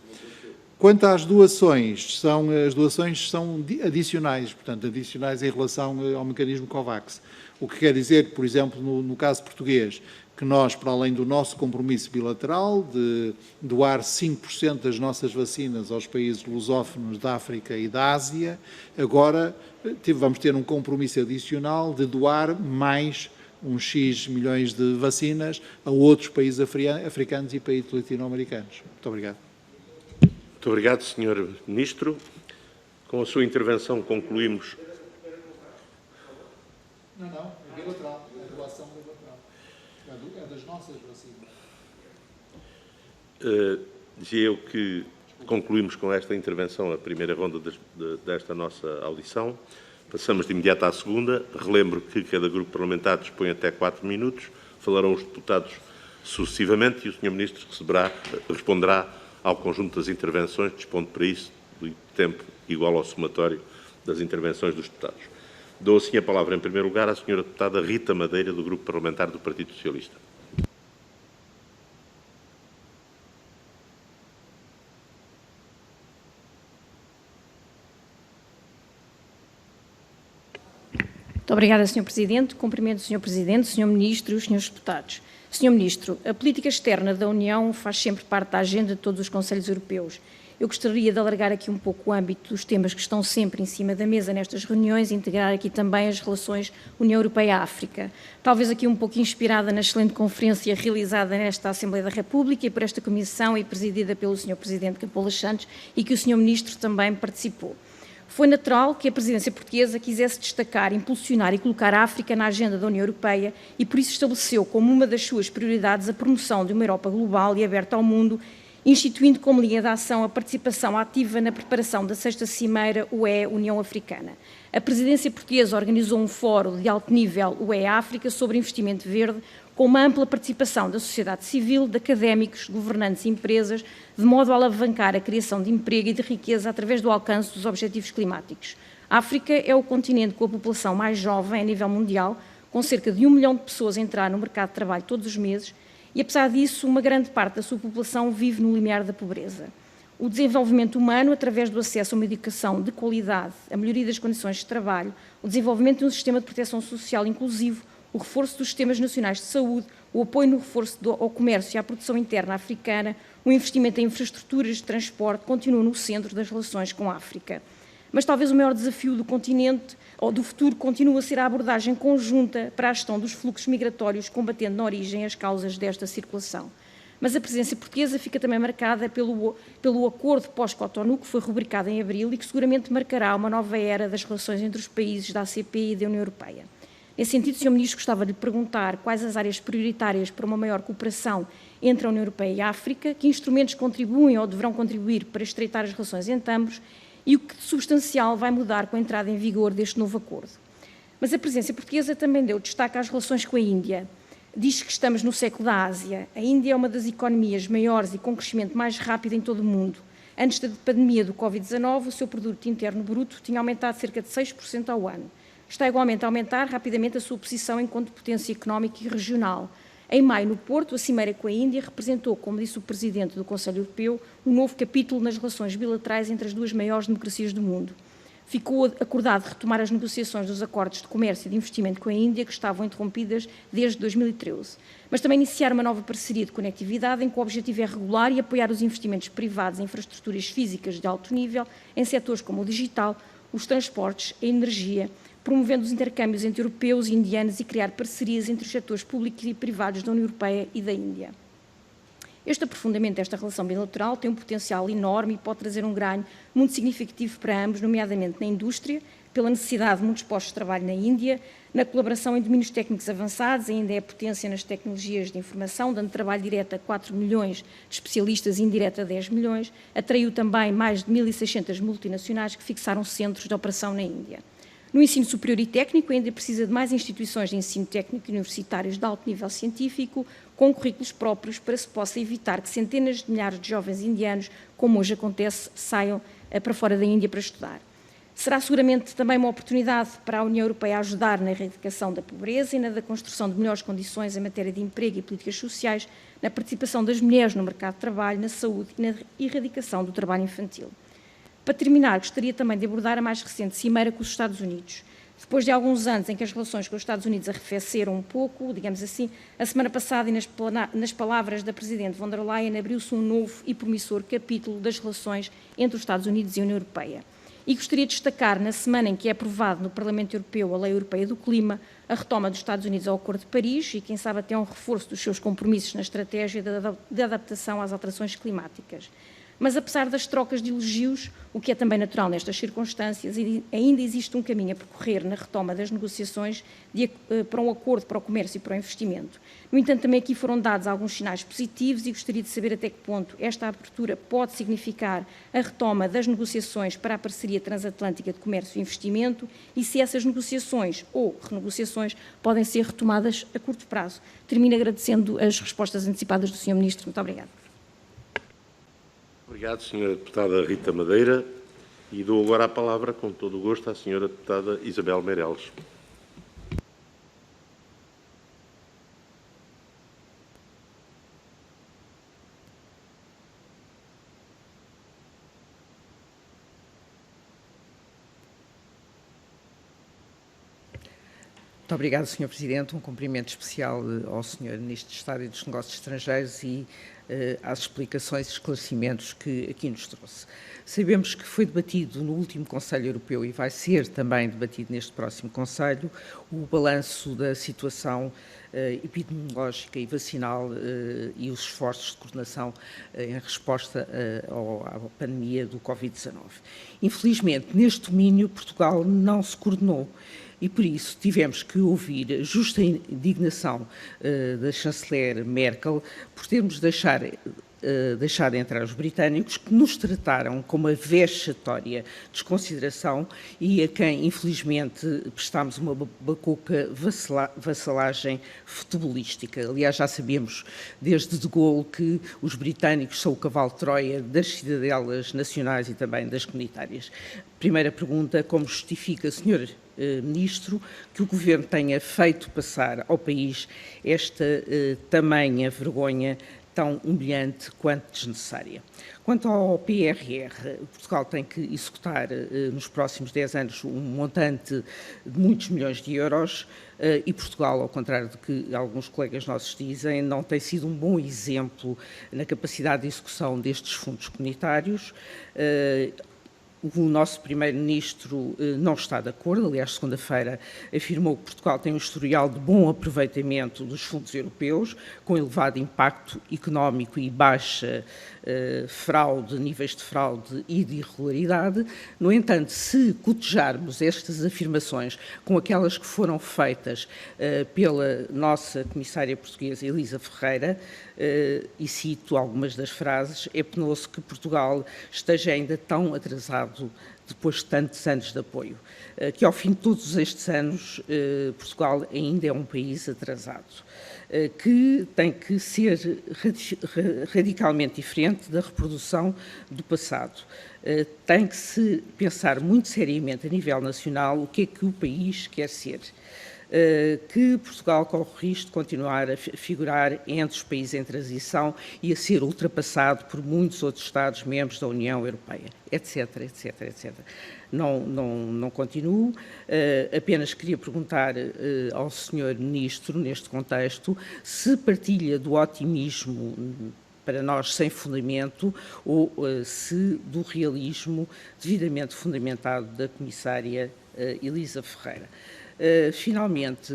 Quanto às doações, as doações são adicionais, portanto, adicionais em relação ao mecanismo COVAX. O que quer dizer, por exemplo, no caso português, que nós, para além do nosso compromisso bilateral de doar 5% das nossas vacinas aos países lusófonos da África e da Ásia, agora vamos ter um compromisso adicional de doar mais uns X milhões de vacinas a outros países africanos e países latino-americanos. Muito obrigado. Muito obrigado, Sr. Ministro. Com a sua intervenção concluímos. Não, é bilateral, é doação bilateral. É das nossas vacinas. Dizia eu que concluímos com esta intervenção a primeira ronda desta nossa audição. Passamos de imediato à segunda. Relembro que cada grupo parlamentar dispõe até 4 minutos. Falarão os deputados sucessivamente e o Sr. Ministro responderá ao conjunto das intervenções, dispondo para isso de tempo igual ao somatório das intervenções dos deputados. Dou assim a palavra, em primeiro lugar, à Sra. Deputada Rita Madeira, do Grupo Parlamentar do Partido Socialista. Muito obrigada, Sr. Presidente. Cumprimento o Sr. Presidente, Sr. Ministro e os Srs. Deputados. Sr. Ministro, a política externa da União faz sempre parte da agenda de todos os Conselhos Europeus. Eu gostaria de alargar aqui um pouco o âmbito dos temas que estão sempre em cima da mesa nestas reuniões e integrar aqui também as relações União Europeia-África. Talvez aqui um pouco inspirada na excelente conferência realizada nesta Assembleia da República e por esta Comissão e presidida pelo Sr. Presidente Capolas Santos e que o Sr. Ministro também participou. Foi natural que a presidência portuguesa quisesse destacar, impulsionar e colocar a África na agenda da União Europeia e por isso estabeleceu como uma das suas prioridades a promoção de uma Europa global e aberta ao mundo, instituindo como linha de ação a participação ativa na preparação da 6ª Cimeira UE-União Africana. A presidência portuguesa organizou um fórum de alto nível UE-África sobre investimento verde, com uma ampla participação da sociedade civil, de académicos, governantes e empresas, de modo a alavancar a criação de emprego e de riqueza através do alcance dos objetivos climáticos. A África é o continente com a população mais jovem a nível mundial, com cerca de 1 milhão de pessoas a entrar no mercado de trabalho todos os meses, e apesar disso, uma grande parte da sua população vive no limiar da pobreza. O desenvolvimento humano, através do acesso a uma educação de qualidade, a melhoria das condições de trabalho, o desenvolvimento de um sistema de proteção social inclusivo, o reforço dos sistemas nacionais de saúde, o apoio no reforço ao comércio e à produção interna africana, o investimento em infraestruturas de transporte continua no centro das relações com a África. mas talvez o maior desafio do continente ou do futuro continua a ser a abordagem conjunta para a gestão dos fluxos migratórios, combatendo na origem as causas desta circulação. Mas a presença portuguesa fica também marcada pelo acordo pós-Cotonou, que foi rubricado em abril e que seguramente marcará uma nova era das relações entre os países da ACP e da União Europeia. Nesse sentido, Sr. Ministro, gostava de lhe perguntar quais as áreas prioritárias para uma maior cooperação entre a União Europeia e a África, que instrumentos contribuem ou deverão contribuir para estreitar as relações entre ambos e o que de substancial vai mudar com a entrada em vigor deste novo acordo. Mas a presença portuguesa também deu destaque às relações com a Índia. Diz que estamos no século da Ásia. A Índia é uma das economias maiores e com crescimento mais rápido em todo o mundo. Antes da pandemia do Covid-19, o seu produto interno bruto tinha aumentado cerca de 6% ao ano. Está igualmente a aumentar rapidamente a sua posição enquanto potência económica e regional. Em maio, no Porto, a cimeira com a Índia representou, como disse o Presidente do Conselho Europeu, um novo capítulo nas relações bilaterais entre as duas maiores democracias do mundo. Ficou acordado retomar as negociações dos acordos de comércio e de investimento com a Índia, que estavam interrompidas desde 2013. Mas também iniciar uma nova parceria de conectividade, em que o objetivo é regular e apoiar os investimentos privados em infraestruturas físicas de alto nível, em setores como o digital, os transportes, a energia, promovendo os intercâmbios entre europeus e indianos e criar parcerias entre os setores públicos e privados da União Europeia e da Índia. Este aprofundamento desta relação bilateral tem um potencial enorme e pode trazer um ganho muito significativo para ambos, nomeadamente na indústria, pela necessidade de muitos postos de trabalho na Índia, na colaboração em domínios técnicos avançados, ainda é a potência nas tecnologias de informação, dando trabalho direto a 4 milhões de especialistas e indireto a 10 milhões, atraiu também mais de 1.600 multinacionais que fixaram centros de operação na Índia. No ensino superior e técnico, ainda precisa de mais instituições de ensino técnico e universitários de alto nível científico, com currículos próprios, para se possa evitar que centenas de milhares de jovens indianos, como hoje acontece, saiam para fora da Índia para estudar. Será seguramente também uma oportunidade para a União Europeia ajudar na erradicação da pobreza e na construção de melhores condições em matéria de emprego e políticas sociais, na participação das mulheres no mercado de trabalho, na saúde e na erradicação do trabalho infantil. Para terminar, gostaria também de abordar a mais recente cimeira com os Estados Unidos. Depois de alguns anos em que as relações com os Estados Unidos arrefeceram um pouco, digamos assim, a semana passada, e nas palavras da Presidente von der Leyen, abriu-se um novo e promissor capítulo das relações entre os Estados Unidos e a União Europeia. E gostaria de destacar, na semana em que é aprovado no Parlamento Europeu a Lei Europeia do Clima, a retoma dos Estados Unidos ao Acordo de Paris e, quem sabe, até um reforço dos seus compromissos na estratégia de adaptação às alterações climáticas. Mas, apesar das trocas de elogios, o que é também natural nestas circunstâncias, ainda existe um caminho a percorrer na retoma das negociações para um acordo para o comércio e para o investimento. No entanto, também aqui foram dados alguns sinais positivos e gostaria de saber até que ponto esta abertura pode significar a retoma das negociações para a parceria transatlântica de comércio e investimento e se essas negociações ou renegociações podem ser retomadas a curto prazo. Termino agradecendo as respostas antecipadas do Sr. Ministro. Muito obrigada. Obrigado, Sra. Deputada Rita Madeira. E dou agora a palavra, com todo o gosto, à Sra. Deputada Isabel Meireles. Muito obrigada, Sr. Presidente. Um cumprimento especial ao Sr. Ministro de Estado e dos Negócios Estrangeiros e às explicações e esclarecimentos que aqui nos trouxe. Sabemos que foi debatido no último Conselho Europeu e vai ser também debatido neste próximo Conselho o balanço da situação epidemiológica e vacinal e os esforços de coordenação em resposta à pandemia do Covid-19. Infelizmente, neste domínio, Portugal não se coordenou. E, por isso, tivemos que ouvir a justa indignação da chanceler Merkel por termos deixado entrar os britânicos, que nos trataram com uma vexatória desconsideração e a quem, infelizmente, prestámos uma bacoca vassalagem futebolística. Aliás, já sabemos desde De Gaulle que os britânicos são o cavalo de Troia das cidadelas nacionais e também das comunitárias. Primeira pergunta: como justifica, Sr. Ministro, que o Governo tenha feito passar ao país esta tamanha vergonha tão humilhante quanto desnecessária? Quanto ao PRR, Portugal tem que executar nos próximos 10 anos um montante de muitos milhões de euros e Portugal, ao contrário do que alguns colegas nossos dizem, não tem sido um bom exemplo na capacidade de execução destes fundos comunitários. O nosso Primeiro-Ministro não está de acordo. Aliás, segunda-feira afirmou que Portugal tem um historial de bom aproveitamento dos fundos europeus, com elevado impacto económico e baixa fraude, níveis de fraude e de irregularidade. No entanto, se cotejarmos estas afirmações com aquelas que foram feitas pela nossa comissária portuguesa, Elisa Ferreira, e cito algumas das frases, é penoso que Portugal esteja ainda tão atrasado depois de tantos anos de apoio, que ao fim de todos estes anos Portugal ainda é um país atrasado, que tem que ser radicalmente diferente da reprodução do passado. Tem que se pensar muito seriamente a nível nacional o que é que o país quer ser. Que Portugal corre o risco de continuar a figurar entre os países em transição e a ser ultrapassado por muitos outros Estados-membros da União Europeia, etc, etc, etc. Não continuo, apenas queria perguntar ao Sr. Ministro, neste contexto, se partilha do otimismo, para nós sem fundamento, ou se do realismo devidamente fundamentado da Comissária Elisa Ferreira. Finalmente,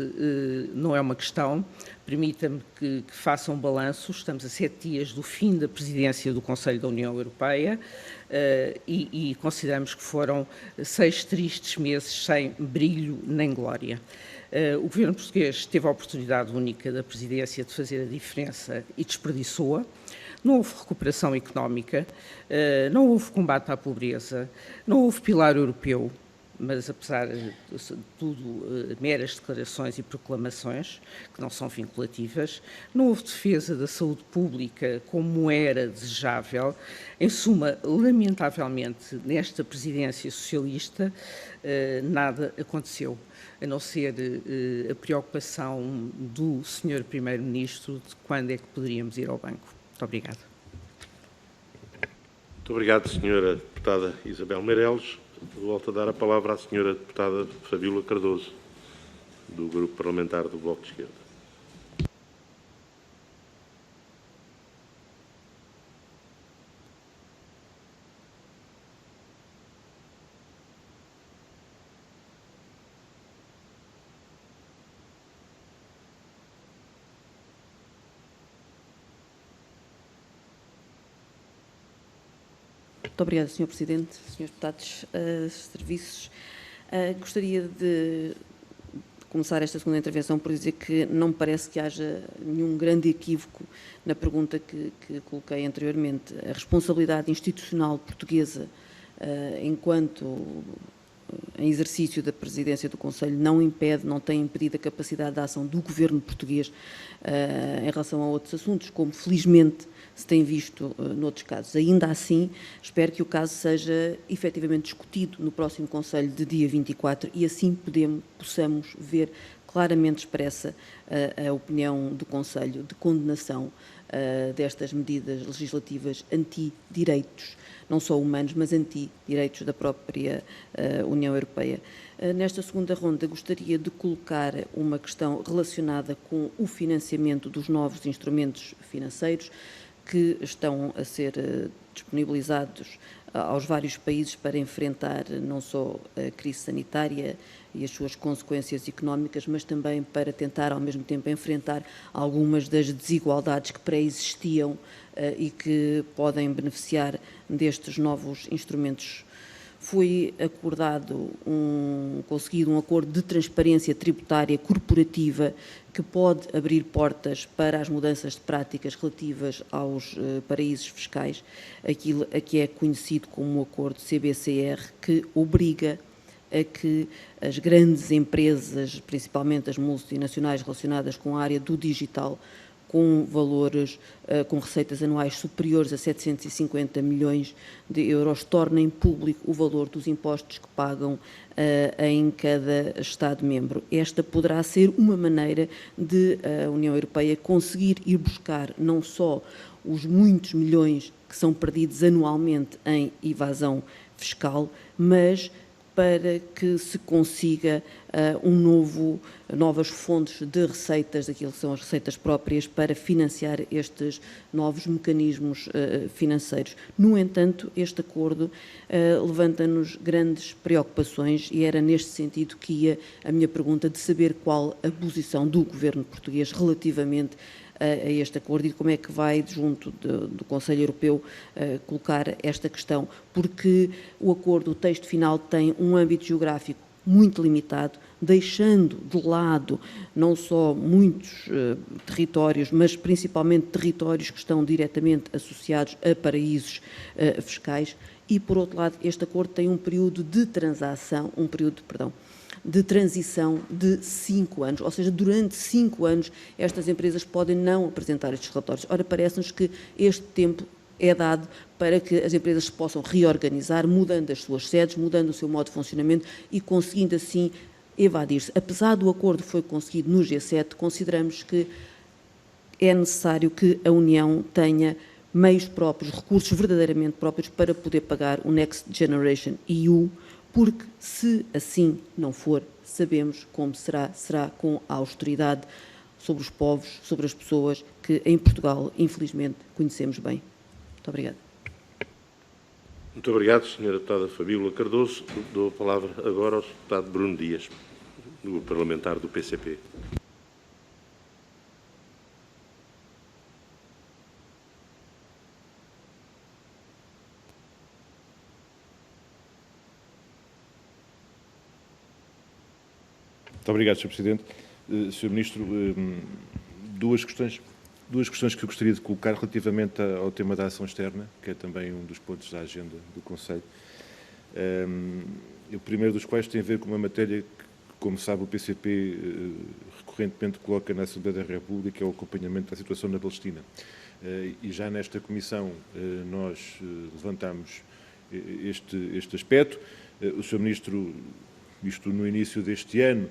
não é uma questão, permita-me que faça um balanço. Estamos a 7 dias do fim da presidência do Conselho da União Europeia e consideramos que foram 6 tristes meses sem brilho nem glória. O governo português teve a oportunidade única da presidência de fazer a diferença e desperdiçou-a. Não houve recuperação económica, não houve combate à pobreza, não houve pilar europeu, mas, apesar de tudo, meras declarações e proclamações, que não são vinculativas. Não houve defesa da saúde pública como era desejável. Em suma, lamentavelmente, nesta presidência socialista, nada aconteceu, a não ser a preocupação do Sr. Primeiro-Ministro de quando é que poderíamos ir ao banco. Muito obrigada. Muito obrigado, Sra. Deputada Isabel Meireles. Volto a dar a palavra à Sra. Deputada Fabíola Cardoso, do Grupo Parlamentar do Bloco de Esquerda. Muito obrigada, Sr. Presidente, Srs. Deputados, serviços. Gostaria de começar esta segunda intervenção por dizer que não me parece que haja nenhum grande equívoco na pergunta que coloquei anteriormente. A responsabilidade institucional portuguesa, enquanto em exercício da presidência do Conselho, não tem impedido a capacidade de ação do governo português em relação a outros assuntos, como felizmente se tem visto noutros casos. Ainda assim, espero que o caso seja efetivamente discutido no próximo Conselho de dia 24 e assim possamos ver claramente expressa a opinião do Conselho de condenação destas medidas legislativas anti-direitos, não só humanos, mas anti-direitos da própria União Europeia. Nesta segunda ronda, gostaria de colocar uma questão relacionada com o financiamento dos novos instrumentos financeiros que estão a ser disponibilizados aos vários países para enfrentar não só a crise sanitária e as suas consequências económicas, mas também para tentar, ao mesmo tempo, enfrentar algumas das desigualdades que pré-existiam e que podem beneficiar destes novos instrumentos. Foi conseguido um acordo de transparência tributária corporativa que pode abrir portas para as mudanças de práticas relativas aos paraísos fiscais, aquilo a que é conhecido como o acordo CBCR, que obriga a que as grandes empresas, principalmente as multinacionais relacionadas com a área do digital, com valores, com receitas anuais superiores a 750 milhões de euros, tornem público o valor dos impostos que pagam em cada Estado-membro. Esta poderá ser uma maneira de a União Europeia conseguir ir buscar não só os muitos milhões que são perdidos anualmente em evasão fiscal, mas para que se consiga novas fontes de receitas, daquilo que são as receitas próprias, para financiar estes novos mecanismos financeiros. No entanto, este acordo levanta-nos grandes preocupações e era neste sentido que ia a minha pergunta, de saber qual a posição do Governo português relativamente a este acordo e como é que vai, junto do Conselho Europeu, colocar esta questão, porque o acordo, o texto final, tem um âmbito geográfico muito limitado, deixando de lado não só muitos territórios, mas principalmente territórios que estão diretamente associados a paraísos fiscais e, por outro lado, este acordo tem um período de transação, de transição de 5 anos, ou seja, durante 5 anos estas empresas podem não apresentar estes relatórios. Ora, parece-nos que este tempo é dado para que as empresas se possam reorganizar, mudando as suas sedes, mudando o seu modo de funcionamento e conseguindo assim evadir-se. Apesar do acordo que foi conseguido no G7, consideramos que é necessário que a União tenha meios próprios, recursos verdadeiramente próprios para poder pagar o Next Generation EU, porque se assim não for, sabemos como será com a austeridade sobre os povos, sobre as pessoas que em Portugal, infelizmente, conhecemos bem. Muito obrigada. Muito obrigado, Sra. Deputada Fabíola Cardoso. Dou a palavra agora ao Deputado Bruno Dias, do Grupo Parlamentar do PCP. Muito obrigado, Sr. Presidente. Sr. Ministro, duas questões que eu gostaria de colocar relativamente ao tema da ação externa, que é também um dos pontos da agenda do Conselho. O primeiro dos quais tem a ver com uma matéria que, como sabe, o PCP recorrentemente coloca na Assembleia da República, que é o acompanhamento da situação na Palestina. E já nesta comissão nós levantámos este aspecto. O Sr. Ministro, isto no início deste ano,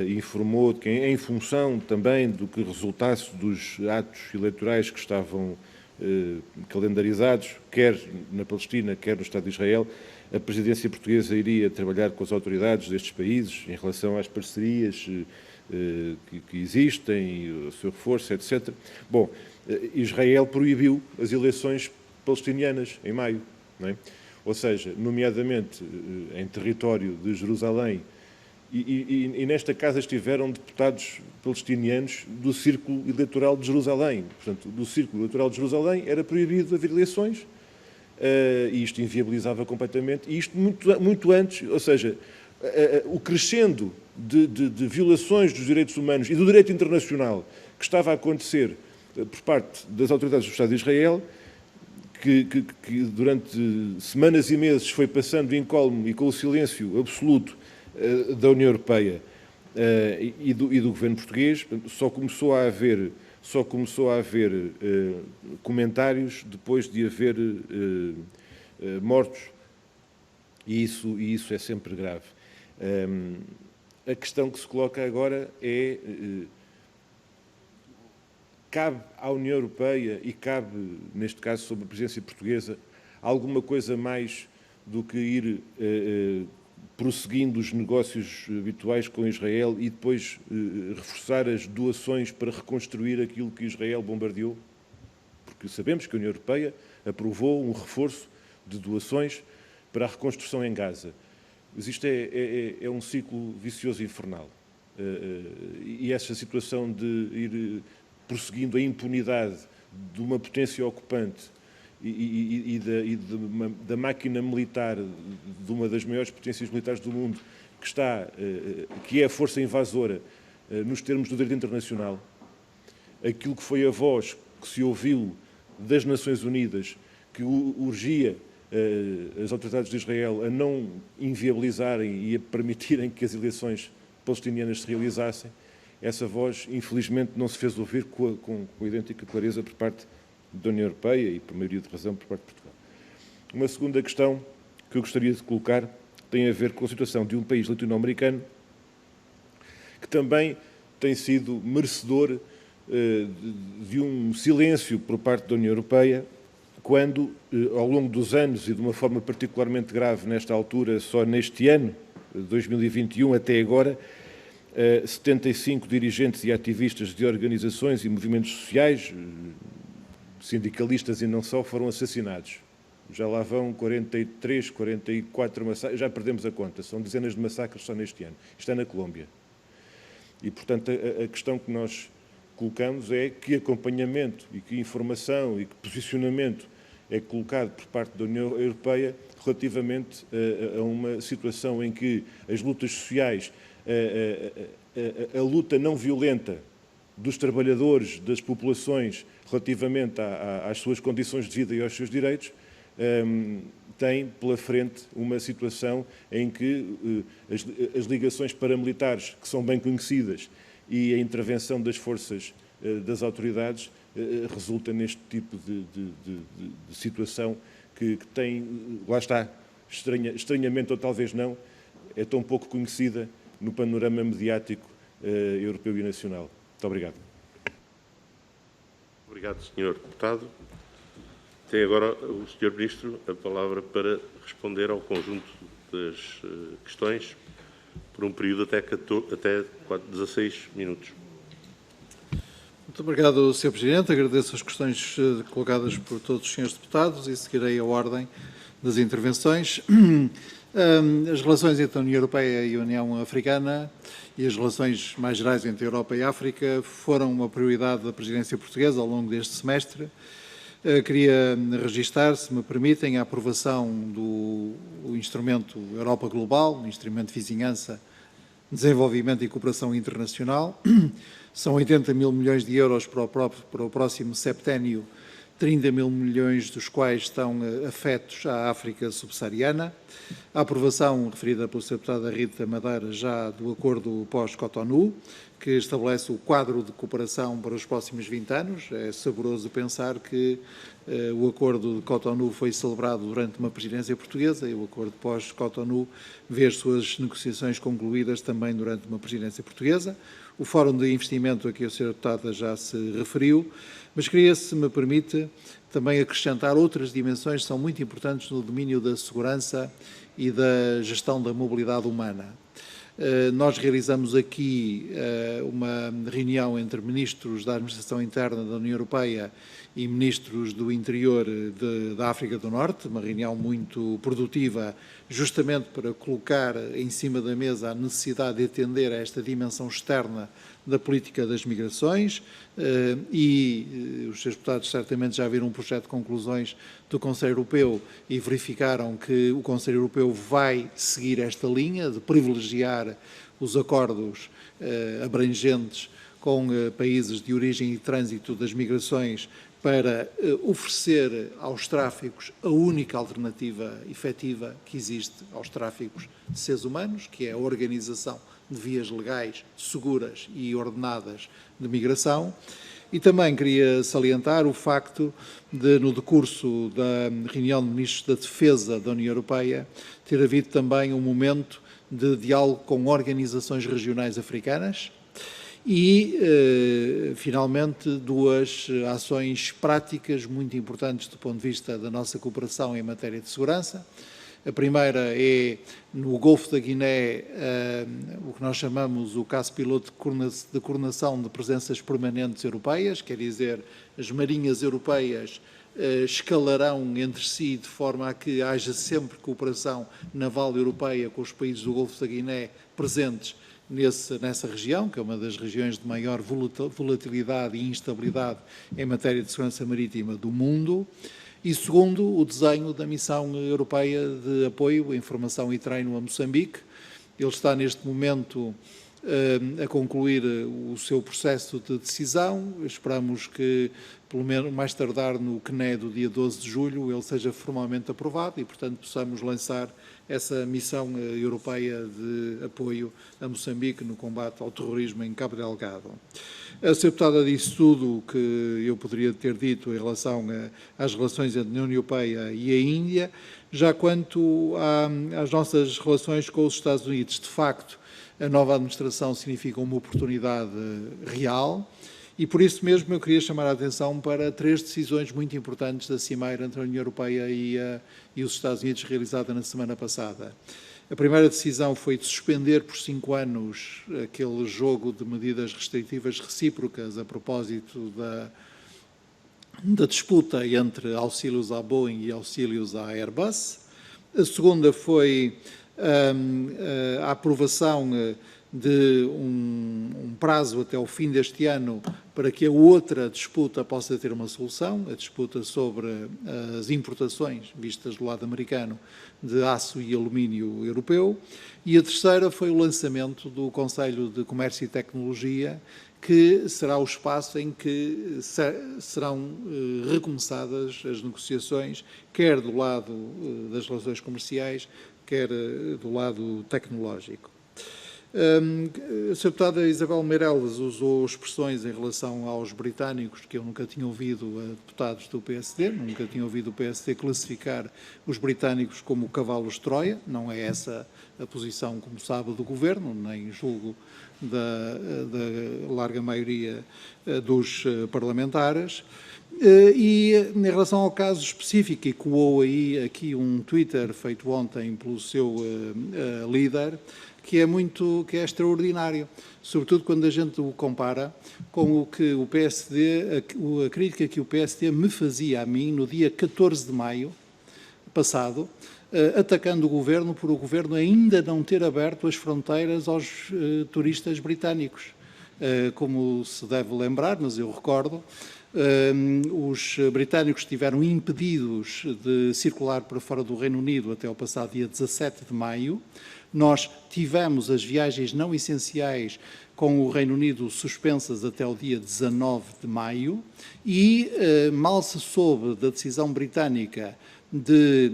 informou que, em função também do que resultasse dos atos eleitorais que estavam calendarizados, quer na Palestina, quer no Estado de Israel, a presidência portuguesa iria trabalhar com as autoridades destes países em relação às parcerias que existem, o seu reforço, etc. Bom, Israel proibiu as eleições palestinianas em maio, não é? Ou seja, nomeadamente em território de Jerusalém, e nesta casa estiveram deputados palestinianos do Círculo Eleitoral de Jerusalém. Portanto, do Círculo Eleitoral de Jerusalém era proibido haver eleições, e isto inviabilizava completamente, e isto muito antes, ou seja, o crescendo de violações dos direitos humanos e do direito internacional que estava a acontecer por parte das autoridades do Estado de Israel, que durante semanas e meses foi passando incólume e com o silêncio absoluto da União Europeia e do governo português, só começou a haver comentários depois de haver mortos, e isso é sempre grave. A questão que se coloca agora é: cabe à União Europeia e cabe, neste caso, sob a presidência portuguesa, alguma coisa mais do que ir prosseguindo os negócios habituais com Israel e depois reforçar as doações para reconstruir aquilo que Israel bombardeou? Porque sabemos que a União Europeia aprovou um reforço de doações para a reconstrução em Gaza. Mas isto é um ciclo vicioso e infernal. E essa situação de ir prosseguindo a impunidade de uma potência ocupante e da máquina militar de uma das maiores potências militares do mundo, que é a força invasora nos termos do direito internacional, aquilo que foi a voz que se ouviu das Nações Unidas, que urgia as autoridades de Israel a não inviabilizarem e a permitirem que as eleições palestinianas se realizassem, essa voz, infelizmente, não se fez ouvir com idêntica clareza por parte da União Europeia e, por maioria de razão, por parte de Portugal. Uma segunda questão que eu gostaria de colocar tem a ver com a situação de um país latino-americano que também tem sido merecedor de um silêncio por parte da União Europeia quando, ao longo dos anos, e de uma forma particularmente grave nesta altura, só neste ano, 2021 até agora, 75 dirigentes e ativistas de organizações e movimentos sociais, sindicalistas e não só, foram assassinados. Já lá vão 43, 44 massacres, já perdemos a conta, são dezenas de massacres só neste ano. Isto é na Colômbia. E, portanto, a questão que nós colocamos é que acompanhamento e que informação e que posicionamento é colocado por parte da União Europeia relativamente a uma situação em que as lutas sociais, a luta não violenta dos trabalhadores, das populações, relativamente às suas condições de vida e aos seus direitos, tem pela frente uma situação em que as ligações paramilitares, que são bem conhecidas, e a intervenção das forças das autoridades resulta neste tipo de situação que tem, lá está, estranhamente ou talvez não, é tão pouco conhecida no panorama mediático europeu e nacional. Muito obrigado. Obrigado, Sr. Deputado. Tem agora o Sr. Ministro a palavra para responder ao conjunto das questões por um período até 16 minutos. Muito obrigado, Sr. Presidente. Agradeço as questões colocadas por todos os senhores deputados e seguirei a ordem das intervenções. As relações entre a União Europeia e a União Africana e as relações mais gerais entre a Europa e a África foram uma prioridade da presidência portuguesa ao longo deste semestre. Queria registar, se me permitem, a aprovação do instrumento Europa Global, um instrumento de vizinhança, desenvolvimento e cooperação internacional. São 80 mil milhões de euros para o próximo septénio, 30 mil milhões dos quais estão afetos à África subsaariana. A aprovação, referida pela Sra. Deputada Rita Madeira, já do acordo pós-Cotonou, que estabelece o quadro de cooperação para os próximos 20 anos. É saboroso pensar que o acordo de Cotonou foi celebrado durante uma presidência portuguesa e o acordo pós-Cotonou vê as suas negociações concluídas também durante uma presidência portuguesa. O Fórum de Investimento, a que a Sra. Deputada já se referiu, mas queria, se me permite, também acrescentar outras dimensões que são muito importantes no domínio da segurança e da gestão da mobilidade humana. Nós realizamos aqui uma reunião entre ministros da Administração Interna da União Europeia e ministros do Interior da África do Norte, uma reunião muito produtiva, justamente para colocar em cima da mesa a necessidade de atender a esta dimensão externa da política das migrações e os seus deputados certamente já viram um projeto de conclusões do Conselho Europeu e verificaram que o Conselho Europeu vai seguir esta linha de privilegiar os acordos abrangentes com países de origem e trânsito das migrações para oferecer aos tráficos a única alternativa efetiva que existe aos tráficos de seres humanos, que é a organização de vias legais, seguras e ordenadas de migração. E também queria salientar o facto de, no decurso da reunião de ministros da Defesa da União Europeia, ter havido também um momento de diálogo com organizações regionais africanas e, finalmente, duas ações práticas muito importantes do ponto de vista da nossa cooperação em matéria de segurança. A primeira é, no Golfo da Guiné, o que nós chamamos o caso piloto de coordenação de presenças permanentes europeias, quer dizer, as marinhas europeias escalarão entre si de forma a que haja sempre cooperação naval europeia com os países do Golfo da Guiné presentes nessa região, que é uma das regiões de maior volatilidade e instabilidade em matéria de segurança marítima do mundo. E segundo, o desenho da missão europeia de apoio, informação e treino a Moçambique. Ele está neste momento a concluir o seu processo de decisão. Esperamos que, pelo menos mais tardar no CNE do dia 12 de julho, ele seja formalmente aprovado e, portanto, possamos lançar essa missão europeia de apoio a Moçambique no combate ao terrorismo em Cabo Delgado. A Sra. Deputada disse tudo o que eu poderia ter dito em relação às relações entre a União Europeia e a Índia. Já quanto às nossas relações com os Estados Unidos, de facto, a nova administração significa uma oportunidade real E por isso mesmo eu queria chamar a atenção para 3 decisões muito importantes da Cimeira entre a União Europeia e os Estados Unidos, realizada na semana passada. A primeira decisão foi de suspender por 5 anos aquele jogo de medidas restritivas recíprocas a propósito da disputa entre auxílios à Boeing e auxílios à Airbus. A segunda foi a aprovação de um prazo até o fim deste ano para que a outra disputa possa ter uma solução, a disputa sobre as importações, vistas do lado americano, de aço e alumínio europeu. E a terceira foi o lançamento do Conselho de Comércio e Tecnologia, que será o espaço em que serão recomeçadas as negociações, quer do lado das relações comerciais, quer do lado tecnológico. A Sra. Deputada Isabel Meireles usou expressões em relação aos britânicos que eu nunca tinha ouvido a deputados do PSD, nunca tinha ouvido o PSD classificar os britânicos como cavalos de Troia, não é essa a posição, como sabe, do Governo, nem julgo da larga maioria dos parlamentares. E em relação ao caso específico, e coou aí aqui um Twitter feito ontem pelo seu líder, que é extraordinário, sobretudo quando a gente o compara com o que o PSD, a crítica que o PSD me fazia a mim no dia 14 de maio passado, atacando o Governo por o Governo ainda não ter aberto as fronteiras aos turistas britânicos. Como se deve lembrar, mas eu recordo, os britânicos estiveram impedidos de circular para fora do Reino Unido até ao passado dia 17 de maio. Nós tivemos as viagens não essenciais com o Reino Unido suspensas até o dia 19 de maio e mal se soube da decisão britânica de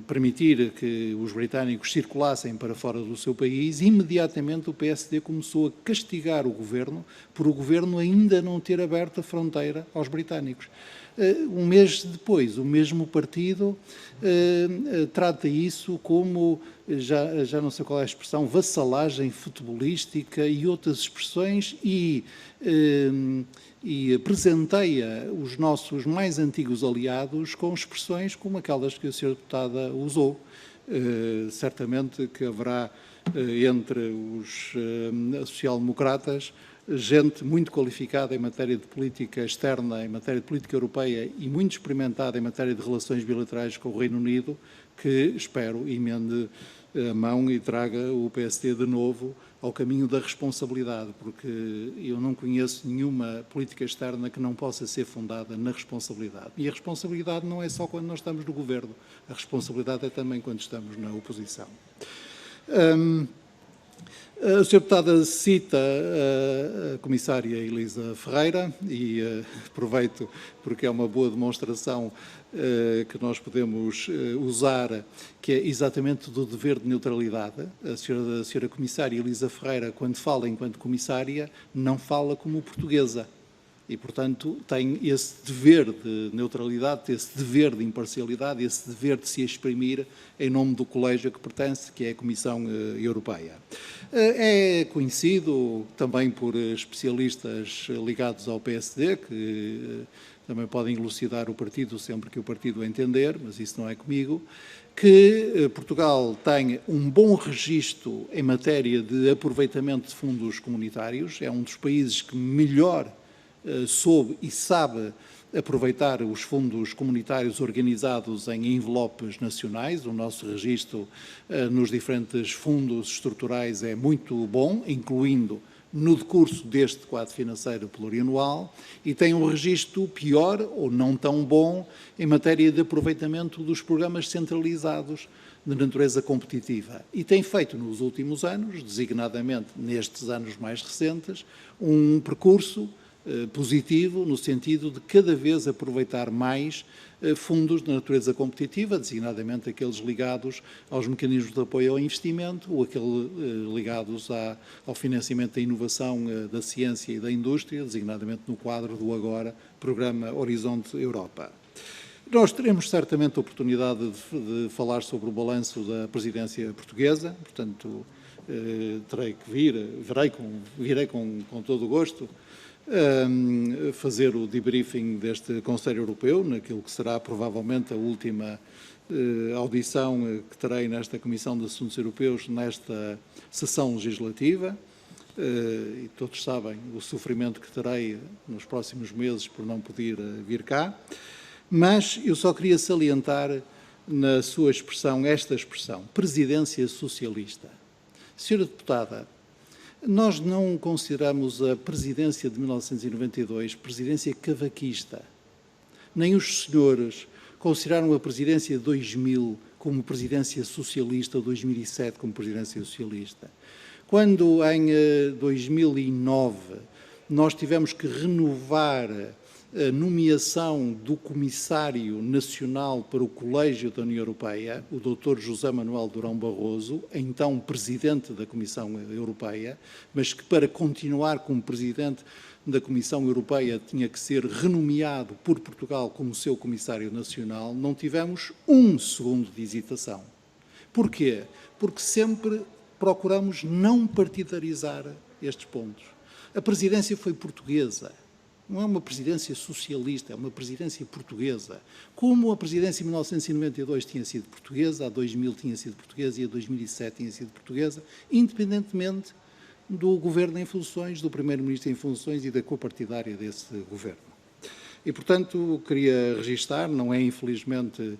permitir que os britânicos circulassem para fora do seu país, imediatamente o PSD começou a castigar o Governo por o Governo ainda não ter aberto a fronteira aos britânicos. Um mês depois, o mesmo partido trata isso como, já não sei qual é a expressão, vassalagem futebolística e outras expressões e presenteia os nossos mais antigos aliados com expressões como aquelas que a Sra. Deputada usou. Certamente que haverá entre os social-democratas gente muito qualificada em matéria de política externa, em matéria de política europeia e muito experimentada em matéria de relações bilaterais com o Reino Unido, que espero emende a mão e traga o PSD de novo ao caminho da responsabilidade, porque eu não conheço nenhuma política externa que não possa ser fundada na responsabilidade. E a responsabilidade não é só quando nós estamos no governo, a responsabilidade é também quando estamos na oposição. A Sra. Deputada cita a Comissária Elisa Ferreira e aproveito porque é uma boa demonstração que nós podemos usar, que é exatamente do dever de neutralidade. A Sra. Comissária Elisa Ferreira, quando fala enquanto Comissária, não fala como portuguesa. E, portanto, tem esse dever de neutralidade, esse dever de imparcialidade, esse dever de se exprimir em nome do colégio que pertence, que é a Comissão Europeia. É conhecido também por especialistas ligados ao PSD, que também podem elucidar o partido sempre que o partido entender, mas isso não é comigo, que Portugal tem um bom registro em matéria de aproveitamento de fundos comunitários, é um dos países que melhor soube e sabe aproveitar os fundos comunitários organizados em envelopes nacionais. O nosso registro nos diferentes fundos estruturais é muito bom, incluindo no decurso deste quadro financeiro plurianual, e tem um registro pior ou não tão bom em matéria de aproveitamento dos programas centralizados de natureza competitiva. E tem feito nos últimos anos, designadamente nestes anos mais recentes, um percurso positivo, no sentido de cada vez aproveitar mais fundos de natureza competitiva, designadamente aqueles ligados aos mecanismos de apoio ao investimento ou aqueles ligados ao financiamento da inovação, da ciência e da indústria, designadamente no quadro do agora Programa Horizonte Europa. Nós teremos certamente a oportunidade de falar sobre o balanço da presidência portuguesa, portanto, terei que virei com todo o gosto fazer o debriefing deste Conselho Europeu, naquilo que será provavelmente a última audição que terei nesta Comissão de Assuntos Europeus nesta sessão legislativa. E todos sabem o sofrimento que terei nos próximos meses por não poder vir cá, mas eu só queria salientar na sua expressão, esta expressão, presidência socialista. Senhora Deputada, nós não consideramos a presidência de 1992 presidência cavaquista, nem os senhores consideraram a presidência de 2000 como presidência socialista, ou 2007 como presidência socialista. Quando, em 2009, nós tivemos que renovar a nomeação do Comissário Nacional para o Colégio da União Europeia, o Dr. José Manuel Durão Barroso, então Presidente da Comissão Europeia, mas que para continuar como Presidente da Comissão Europeia tinha que ser renomeado por Portugal como seu Comissário Nacional, não tivemos um segundo de hesitação. Porquê? Porque sempre procuramos não partidarizar estes pontos. A presidência foi portuguesa, não é uma presidência socialista, é uma presidência portuguesa. Como a presidência em 1992 tinha sido portuguesa, a 2000 tinha sido portuguesa e a 2007 tinha sido portuguesa, independentemente do governo em funções, do primeiro-ministro em funções e da copartidária desse governo. E, portanto, queria registar, não é infelizmente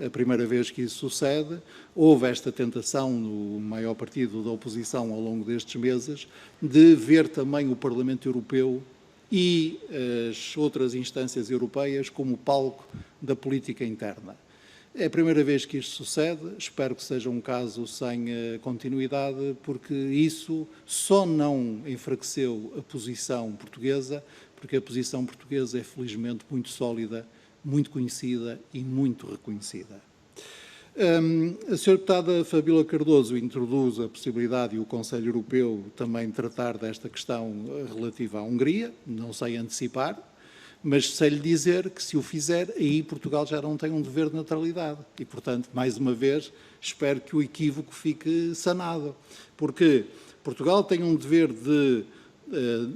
a primeira vez que isso sucede, houve esta tentação no maior partido da oposição ao longo destes meses de ver também o Parlamento Europeu e as outras instâncias europeias como palco da política interna. É a primeira vez que isto sucede, espero que seja um caso sem continuidade, porque isso só não enfraqueceu a posição portuguesa, porque a posição portuguesa é felizmente muito sólida, muito conhecida e muito reconhecida. A Sra. Deputada Fabíola Cardoso introduz a possibilidade e o Conselho Europeu também tratar desta questão relativa à Hungria, não sei antecipar, mas sei lhe dizer que se o fizer, aí Portugal já não tem um dever de neutralidade e, portanto, mais uma vez, espero que o equívoco fique sanado, porque Portugal tem um dever de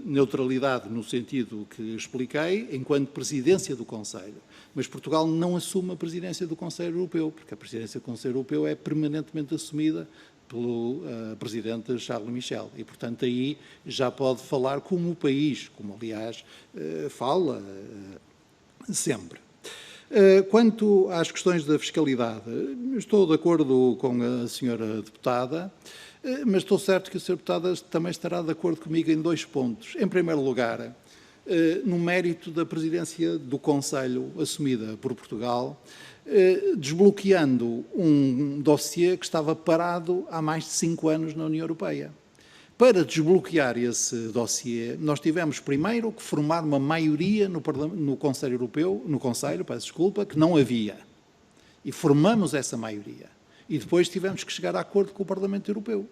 neutralidade no sentido que expliquei, enquanto presidência do Conselho. Mas Portugal não assume a presidência do Conselho Europeu, porque a presidência do Conselho Europeu é permanentemente assumida pelo presidente Charles Michel. E, portanto, aí já pode falar como o país, como, aliás, fala sempre. Quanto às questões da fiscalidade, estou de acordo com a senhora deputada, mas estou certo que a senhora deputada também estará de acordo comigo em dois pontos. Em primeiro lugar, no mérito da presidência do Conselho assumida por Portugal, desbloqueando um dossiê que estava parado há mais de 5 anos na União Europeia. Para desbloquear esse dossiê, nós tivemos primeiro que formar uma maioria no Conselho Europeu, no Conselho, peço desculpa, que não havia. E formamos essa maioria. E depois tivemos que chegar a acordo com o Parlamento Europeu.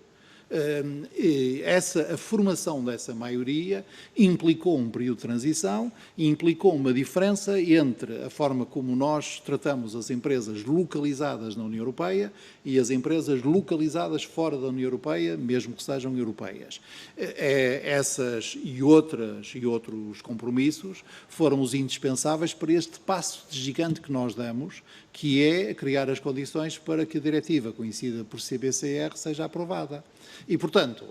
A formação dessa maioria implicou um período de transição e implicou uma diferença entre a forma como nós tratamos as empresas localizadas na União Europeia e as empresas localizadas fora da União Europeia, mesmo que sejam europeias. Essas e outros compromissos foram os indispensáveis para este passo gigante que nós damos, que é criar as condições para que a diretiva conhecida por CBCR seja aprovada. E, portanto,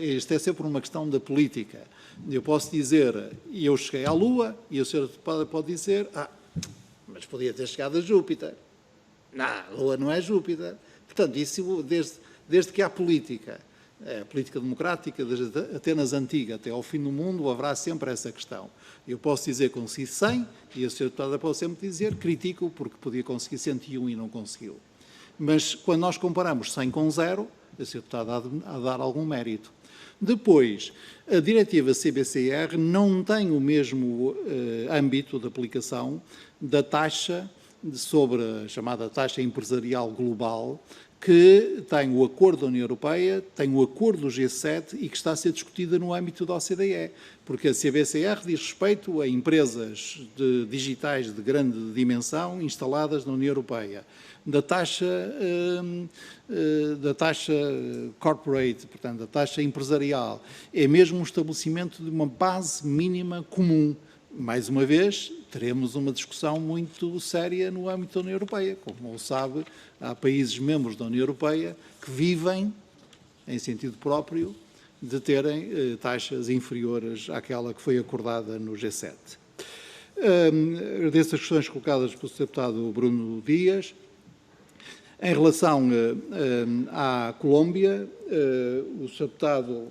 isto é sempre uma questão da política. Eu posso dizer, eu cheguei à Lua, e a senhora pode dizer, mas podia ter chegado a Júpiter. Não, a Lua não é Júpiter. Portanto, isso desde que há política, a política democrática, desde Atenas antiga até ao fim do mundo, haverá sempre essa questão. Eu posso dizer que consegui 100, e a senhora deputada pode sempre dizer, critico, porque podia conseguir 101 e não conseguiu. Mas, quando nós comparamos 100 com 0, a senhora deputada há de dar algum mérito. Depois, a diretiva CBCR não tem o mesmo âmbito de aplicação da taxa sobre a chamada taxa empresarial global, que tem o acordo da União Europeia, tem o acordo do G7 e que está a ser discutida no âmbito da OCDE, porque a CBCR diz respeito a empresas digitais de grande dimensão instaladas na União Europeia. da taxa corporate, portanto, da taxa empresarial. É mesmo um estabelecimento de uma base mínima comum. Mais uma vez, teremos uma discussão muito séria no âmbito da União Europeia. Como sabe, há países membros da União Europeia que vivem, em sentido próprio, de terem taxas inferiores àquela que foi acordada no G7. Agradeço as questões colocadas pelo Sr. Deputado Bruno Dias. Em relação à Colômbia, o Sr. Deputado,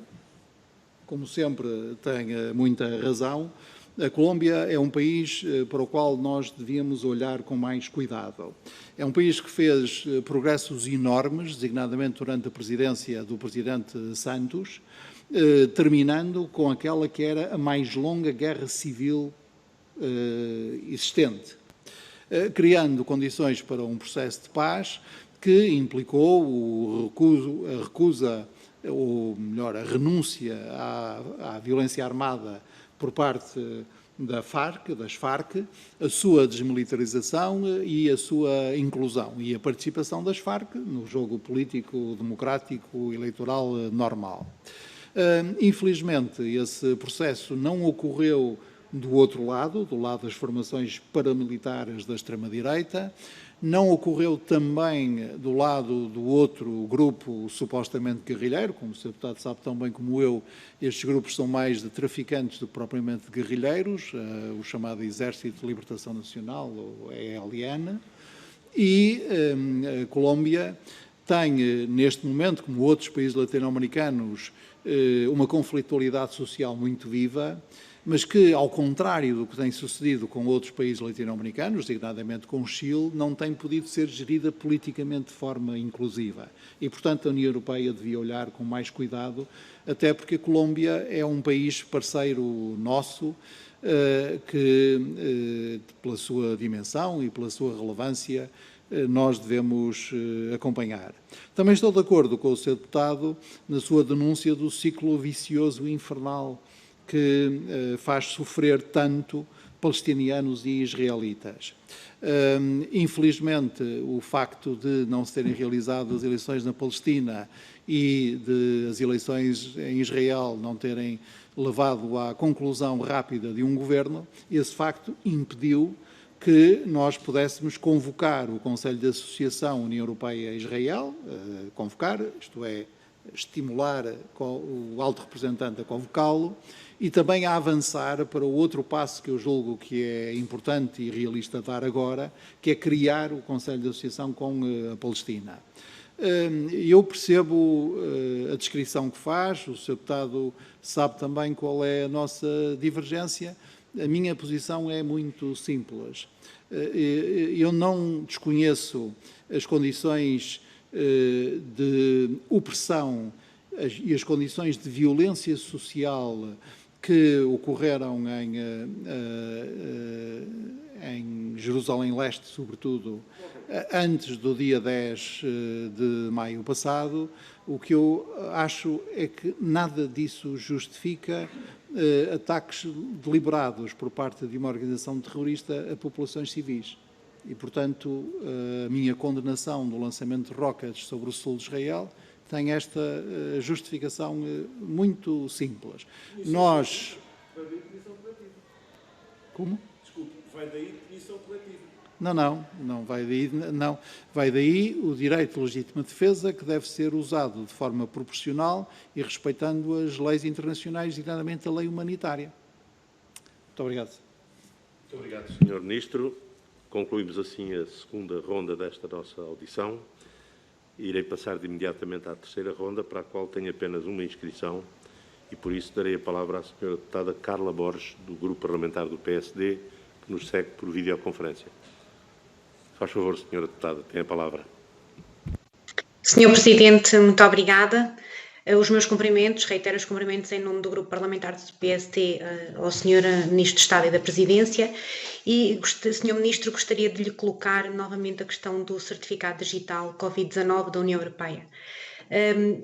como sempre, tem muita razão. A Colômbia é um país para o qual nós devíamos olhar com mais cuidado. É um país que fez progressos enormes, designadamente durante a presidência do Presidente Santos, terminando com aquela que era a mais longa guerra civil existente, criando condições para um processo de paz que implicou a renúncia à violência armada por parte das Farc, a sua desmilitarização e a sua inclusão e a participação das Farc no jogo político, democrático, eleitoral normal. Infelizmente, esse processo não ocorreu do outro lado, do lado das formações paramilitares da extrema-direita, não ocorreu também do lado do outro grupo supostamente guerrilheiro, como o Sr. Deputado sabe tão bem como eu, estes grupos são mais de traficantes do que propriamente guerrilheiros, o chamado Exército de Libertação Nacional, ou ELN, e a Colômbia tem, neste momento, como outros países latino-americanos, uma conflitualidade social muito viva, mas que, ao contrário do que tem sucedido com outros países latino-americanos, designadamente com o Chile, não tem podido ser gerida politicamente de forma inclusiva. E, portanto, a União Europeia devia olhar com mais cuidado, até porque a Colômbia é um país parceiro nosso, que, pela sua dimensão e pela sua relevância, nós devemos acompanhar. Também estou de acordo com o Sr. Deputado na sua denúncia do ciclo vicioso e infernal que faz sofrer tanto palestinianos e israelitas. Infelizmente, o facto de não se terem realizado as eleições na Palestina e de as eleições em Israel não terem levado à conclusão rápida de um governo, esse facto impediu que nós pudéssemos convocar o Conselho de Associação União Europeia-Israel, convocar, isto é, estimular o alto representante a convocá-lo e também a avançar para o outro passo que eu julgo que é importante e realista dar agora, que é criar o Conselho de Associação com a Palestina. Eu percebo a descrição que faz, o Sr. Deputado sabe também qual é a nossa divergência. A minha posição é muito simples. Eu não desconheço as condições de opressão e as condições de violência social que ocorreram em Jerusalém Leste, sobretudo, antes do dia 10 de maio passado. O que eu acho é que nada disso justifica ataques deliberados por parte de uma organização terrorista a populações civis. E, portanto, a minha condenação do lançamento de rockets sobre o sul de Israel tem esta justificação muito simples. Nós... Vai daí definição coletiva. Como? Desculpe, vai daí definição coletiva. Não vai daí, não. Vai daí o direito de legítima defesa que deve ser usado de forma proporcional e respeitando as leis internacionais, designadamente a lei humanitária. Muito obrigado. Muito obrigado, Sr. Ministro. Concluímos assim a segunda ronda desta nossa audição. Irei passar de imediatamente à terceira ronda, para a qual tenho apenas uma inscrição e, por isso, darei a palavra à Sra. Deputada Carla Borges, do Grupo Parlamentar do PSD, que nos segue por videoconferência. Faz favor, Sra. Deputada, tem a palavra. Sr. Presidente, muito obrigada. Os meus cumprimentos, reitero os cumprimentos em nome do Grupo Parlamentar do PSD ao Sr. Ministro de Estado e da Presidência e, Sr. Ministro, gostaria de lhe colocar novamente a questão do certificado digital Covid-19 da União Europeia.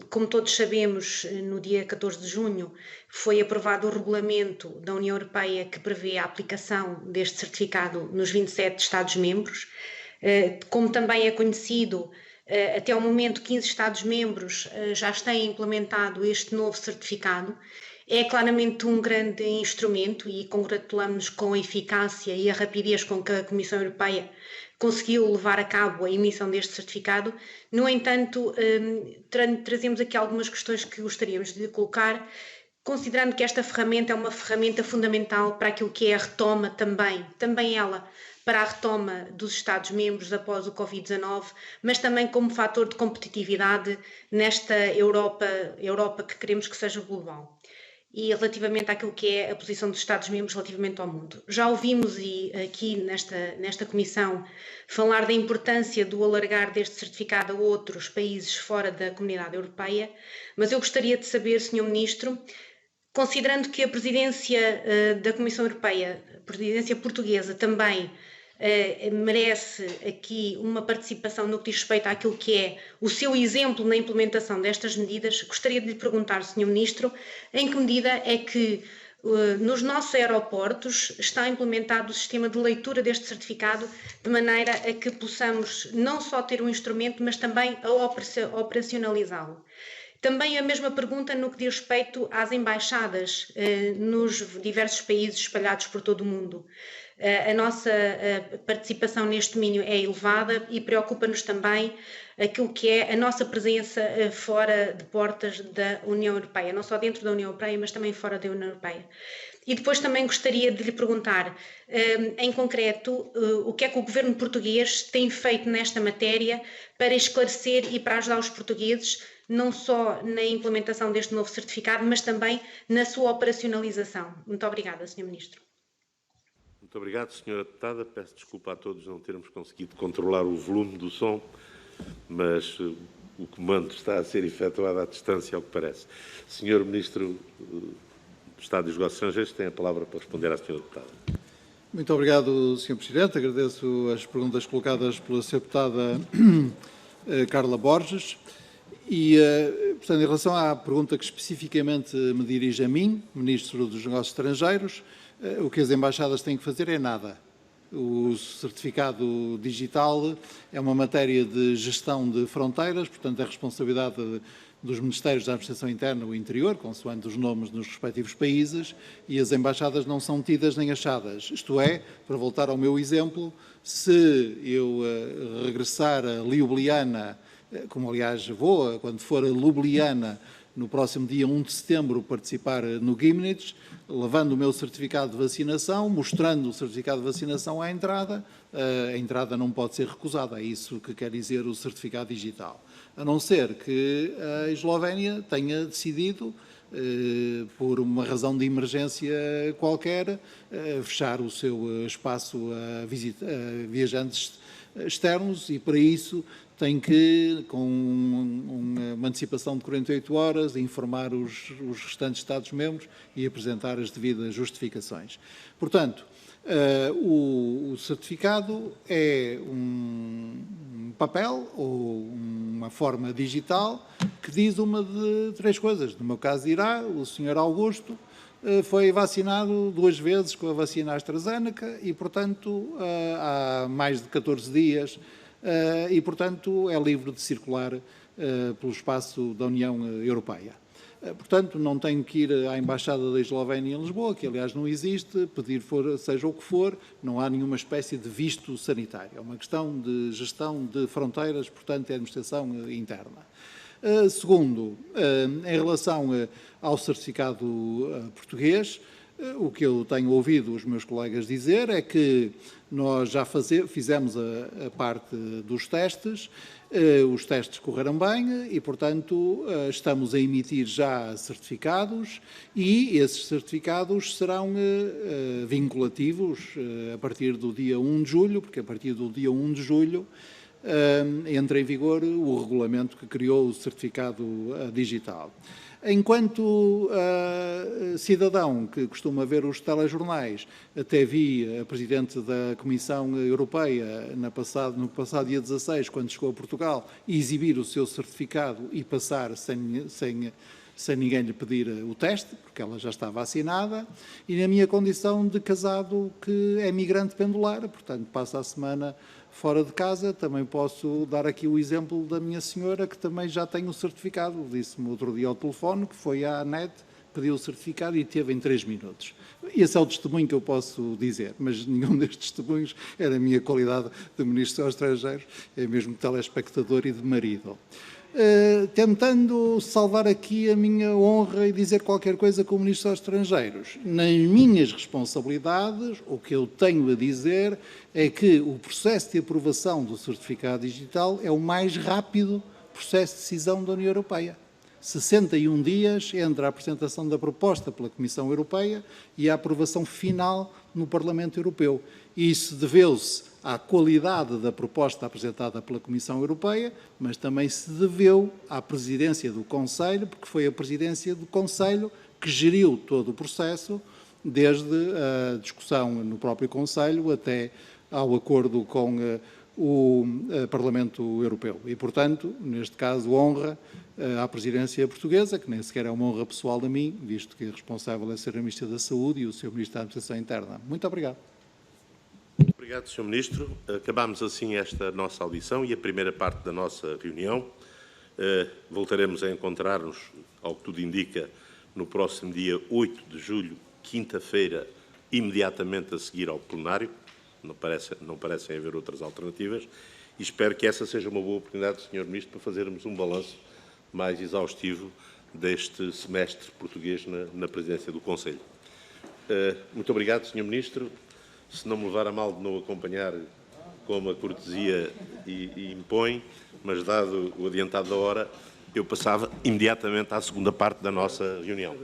Como todos sabemos, no dia 14 de junho foi aprovado o regulamento da União Europeia que prevê a aplicação deste certificado nos 27 Estados-membros. Como também é conhecido, até o momento 15 Estados-membros já têm implementado este novo certificado. É claramente um grande instrumento e congratulamos-nos com a eficácia e a rapidez com que a Comissão Europeia conseguiu levar a cabo a emissão deste certificado. No entanto, trazemos aqui algumas questões que gostaríamos de colocar, considerando que esta ferramenta é uma ferramenta fundamental para aquilo que é a retoma também ela, para a retoma dos Estados-membros após o Covid-19, mas também como fator de competitividade nesta Europa que queremos que seja global. E relativamente àquilo que é a posição dos Estados-membros relativamente ao mundo. Já ouvimos aqui nesta Comissão falar da importância do alargar deste certificado a outros países fora da Comunidade Europeia, mas eu gostaria de saber, Sr. Ministro, considerando que a presidência da Comissão Europeia, a presidência portuguesa também merece aqui uma participação no que diz respeito àquilo que é o seu exemplo na implementação destas medidas, gostaria de lhe perguntar, Sr. Ministro, em que medida é que nos nossos aeroportos está implementado o sistema de leitura deste certificado, de maneira a que possamos não só ter um instrumento, mas também a operacionalizá-lo. Também a mesma pergunta no que diz respeito às embaixadas nos diversos países espalhados por todo o mundo. A nossa participação neste domínio é elevada e preocupa-nos também aquilo que é a nossa presença fora de portas da União Europeia, não só dentro da União Europeia, mas também fora da União Europeia. E depois também gostaria de lhe perguntar, em concreto, o que é que o governo português tem feito nesta matéria para esclarecer e para ajudar os portugueses, não só na implementação deste novo certificado, mas também na sua operacionalização. Muito obrigada, Sr. Ministro. Muito obrigado, Sra. Deputada. Peço desculpa a todos não termos conseguido controlar o volume do som, mas o comando está a ser efetuado à distância, ao que parece. Sr. Ministro do Estado dos Negócios Estrangeiros tem a palavra para responder à Sra. Deputada. Muito obrigado, Sr. Presidente. Agradeço as perguntas colocadas pela Sra. Deputada Carla Borges. E, portanto, em relação à pergunta que especificamente me dirige a mim, Ministro dos Negócios Estrangeiros, o que as embaixadas têm que fazer é nada. O certificado digital é uma matéria de gestão de fronteiras, portanto, é responsabilidade dos Ministérios da Administração Interna e Interior, consoante os nomes nos respectivos países, e as embaixadas não são tidas nem achadas. Isto é, para voltar ao meu exemplo, se eu regressar a Ljubljana, como aliás vou, quando for a Ljubljana, no próximo dia 1 de setembro, participar no Gimnich, levando o meu certificado de vacinação, mostrando o certificado de vacinação à entrada, a entrada não pode ser recusada. É isso que quer dizer o certificado digital. A não ser que a Eslovénia tenha decidido, por uma razão de emergência qualquer, fechar o seu espaço a viajantes externos e, para isso, tem que, com uma antecipação de 48 horas, informar os restantes Estados-membros e apresentar as devidas justificações. Portanto, o certificado é um papel ou uma forma digital que diz uma de três coisas. No meu caso dirá, o Sr. Augusto foi vacinado 2 vezes com a vacina AstraZeneca e, portanto, há mais de 14 dias e, portanto, é livre de circular pelo espaço da União Europeia. Portanto, não tenho que ir à Embaixada da Eslovénia em Lisboa, que aliás não existe, pedir seja o que for, não há nenhuma espécie de visto sanitário. É uma questão de gestão de fronteiras, portanto, é administração interna. Segundo, em relação ao certificado português, o que eu tenho ouvido os meus colegas dizer é que nós já fizemos a parte dos testes, os testes correram bem e, portanto, estamos a emitir já certificados e esses certificados serão vinculativos a partir do dia 1 de julho, porque a partir do dia 1 de julho entra em vigor o regulamento que criou o certificado digital. Enquanto cidadão que costuma ver os telejornais, até vi a Presidente da Comissão Europeia no passado dia 16, quando chegou a Portugal, exibir o seu certificado e passar sem sem ninguém lhe pedir o teste, porque ela já está vacinada, e na minha condição de casado que é migrante pendular, portanto, passa a semana fora de casa. Também posso dar aqui o exemplo da minha senhora, que também já tem o certificado. Disse-me outro dia ao telefone que foi à net, pediu o certificado e teve em 3 minutos. Esse é o testemunho que eu posso dizer, mas nenhum destes testemunhos é da minha qualidade de Ministro dos Estrangeiros, é mesmo de telespectador e de marido. Tentando salvar aqui a minha honra e dizer qualquer coisa como Ministro dos Estrangeiros. Nas minhas responsabilidades, o que eu tenho a dizer é que o processo de aprovação do certificado digital é o mais rápido processo de decisão da União Europeia. 61 dias entre a apresentação da proposta pela Comissão Europeia e a aprovação final no Parlamento Europeu. Isso deveu-se à qualidade da proposta apresentada pela Comissão Europeia, mas também se deveu à presidência do Conselho, porque foi a presidência do Conselho que geriu todo o processo, desde a discussão no próprio Conselho até ao acordo com o Parlamento Europeu. E, portanto, neste caso, honra à presidência portuguesa, que nem sequer é uma honra pessoal a mim, visto que a responsável é ser a Ministra da Saúde e o Sr. Ministro da Administração Interna. Muito obrigado. Obrigado, Sr. Ministro. Acabamos assim esta nossa audição e a primeira parte da nossa reunião. Voltaremos a encontrar-nos, ao que tudo indica, no próximo dia 8 de julho, quinta-feira, imediatamente a seguir ao plenário. Não parecem haver outras alternativas. E espero que essa seja uma boa oportunidade, Sr. Ministro, para fazermos um balanço mais exaustivo deste semestre português na presidência do Conselho. Muito obrigado, Sr. Ministro. Se não me levar a mal de não acompanhar como a cortesia e impõe, mas dado o adiantado da hora, eu passava imediatamente à segunda parte da nossa reunião.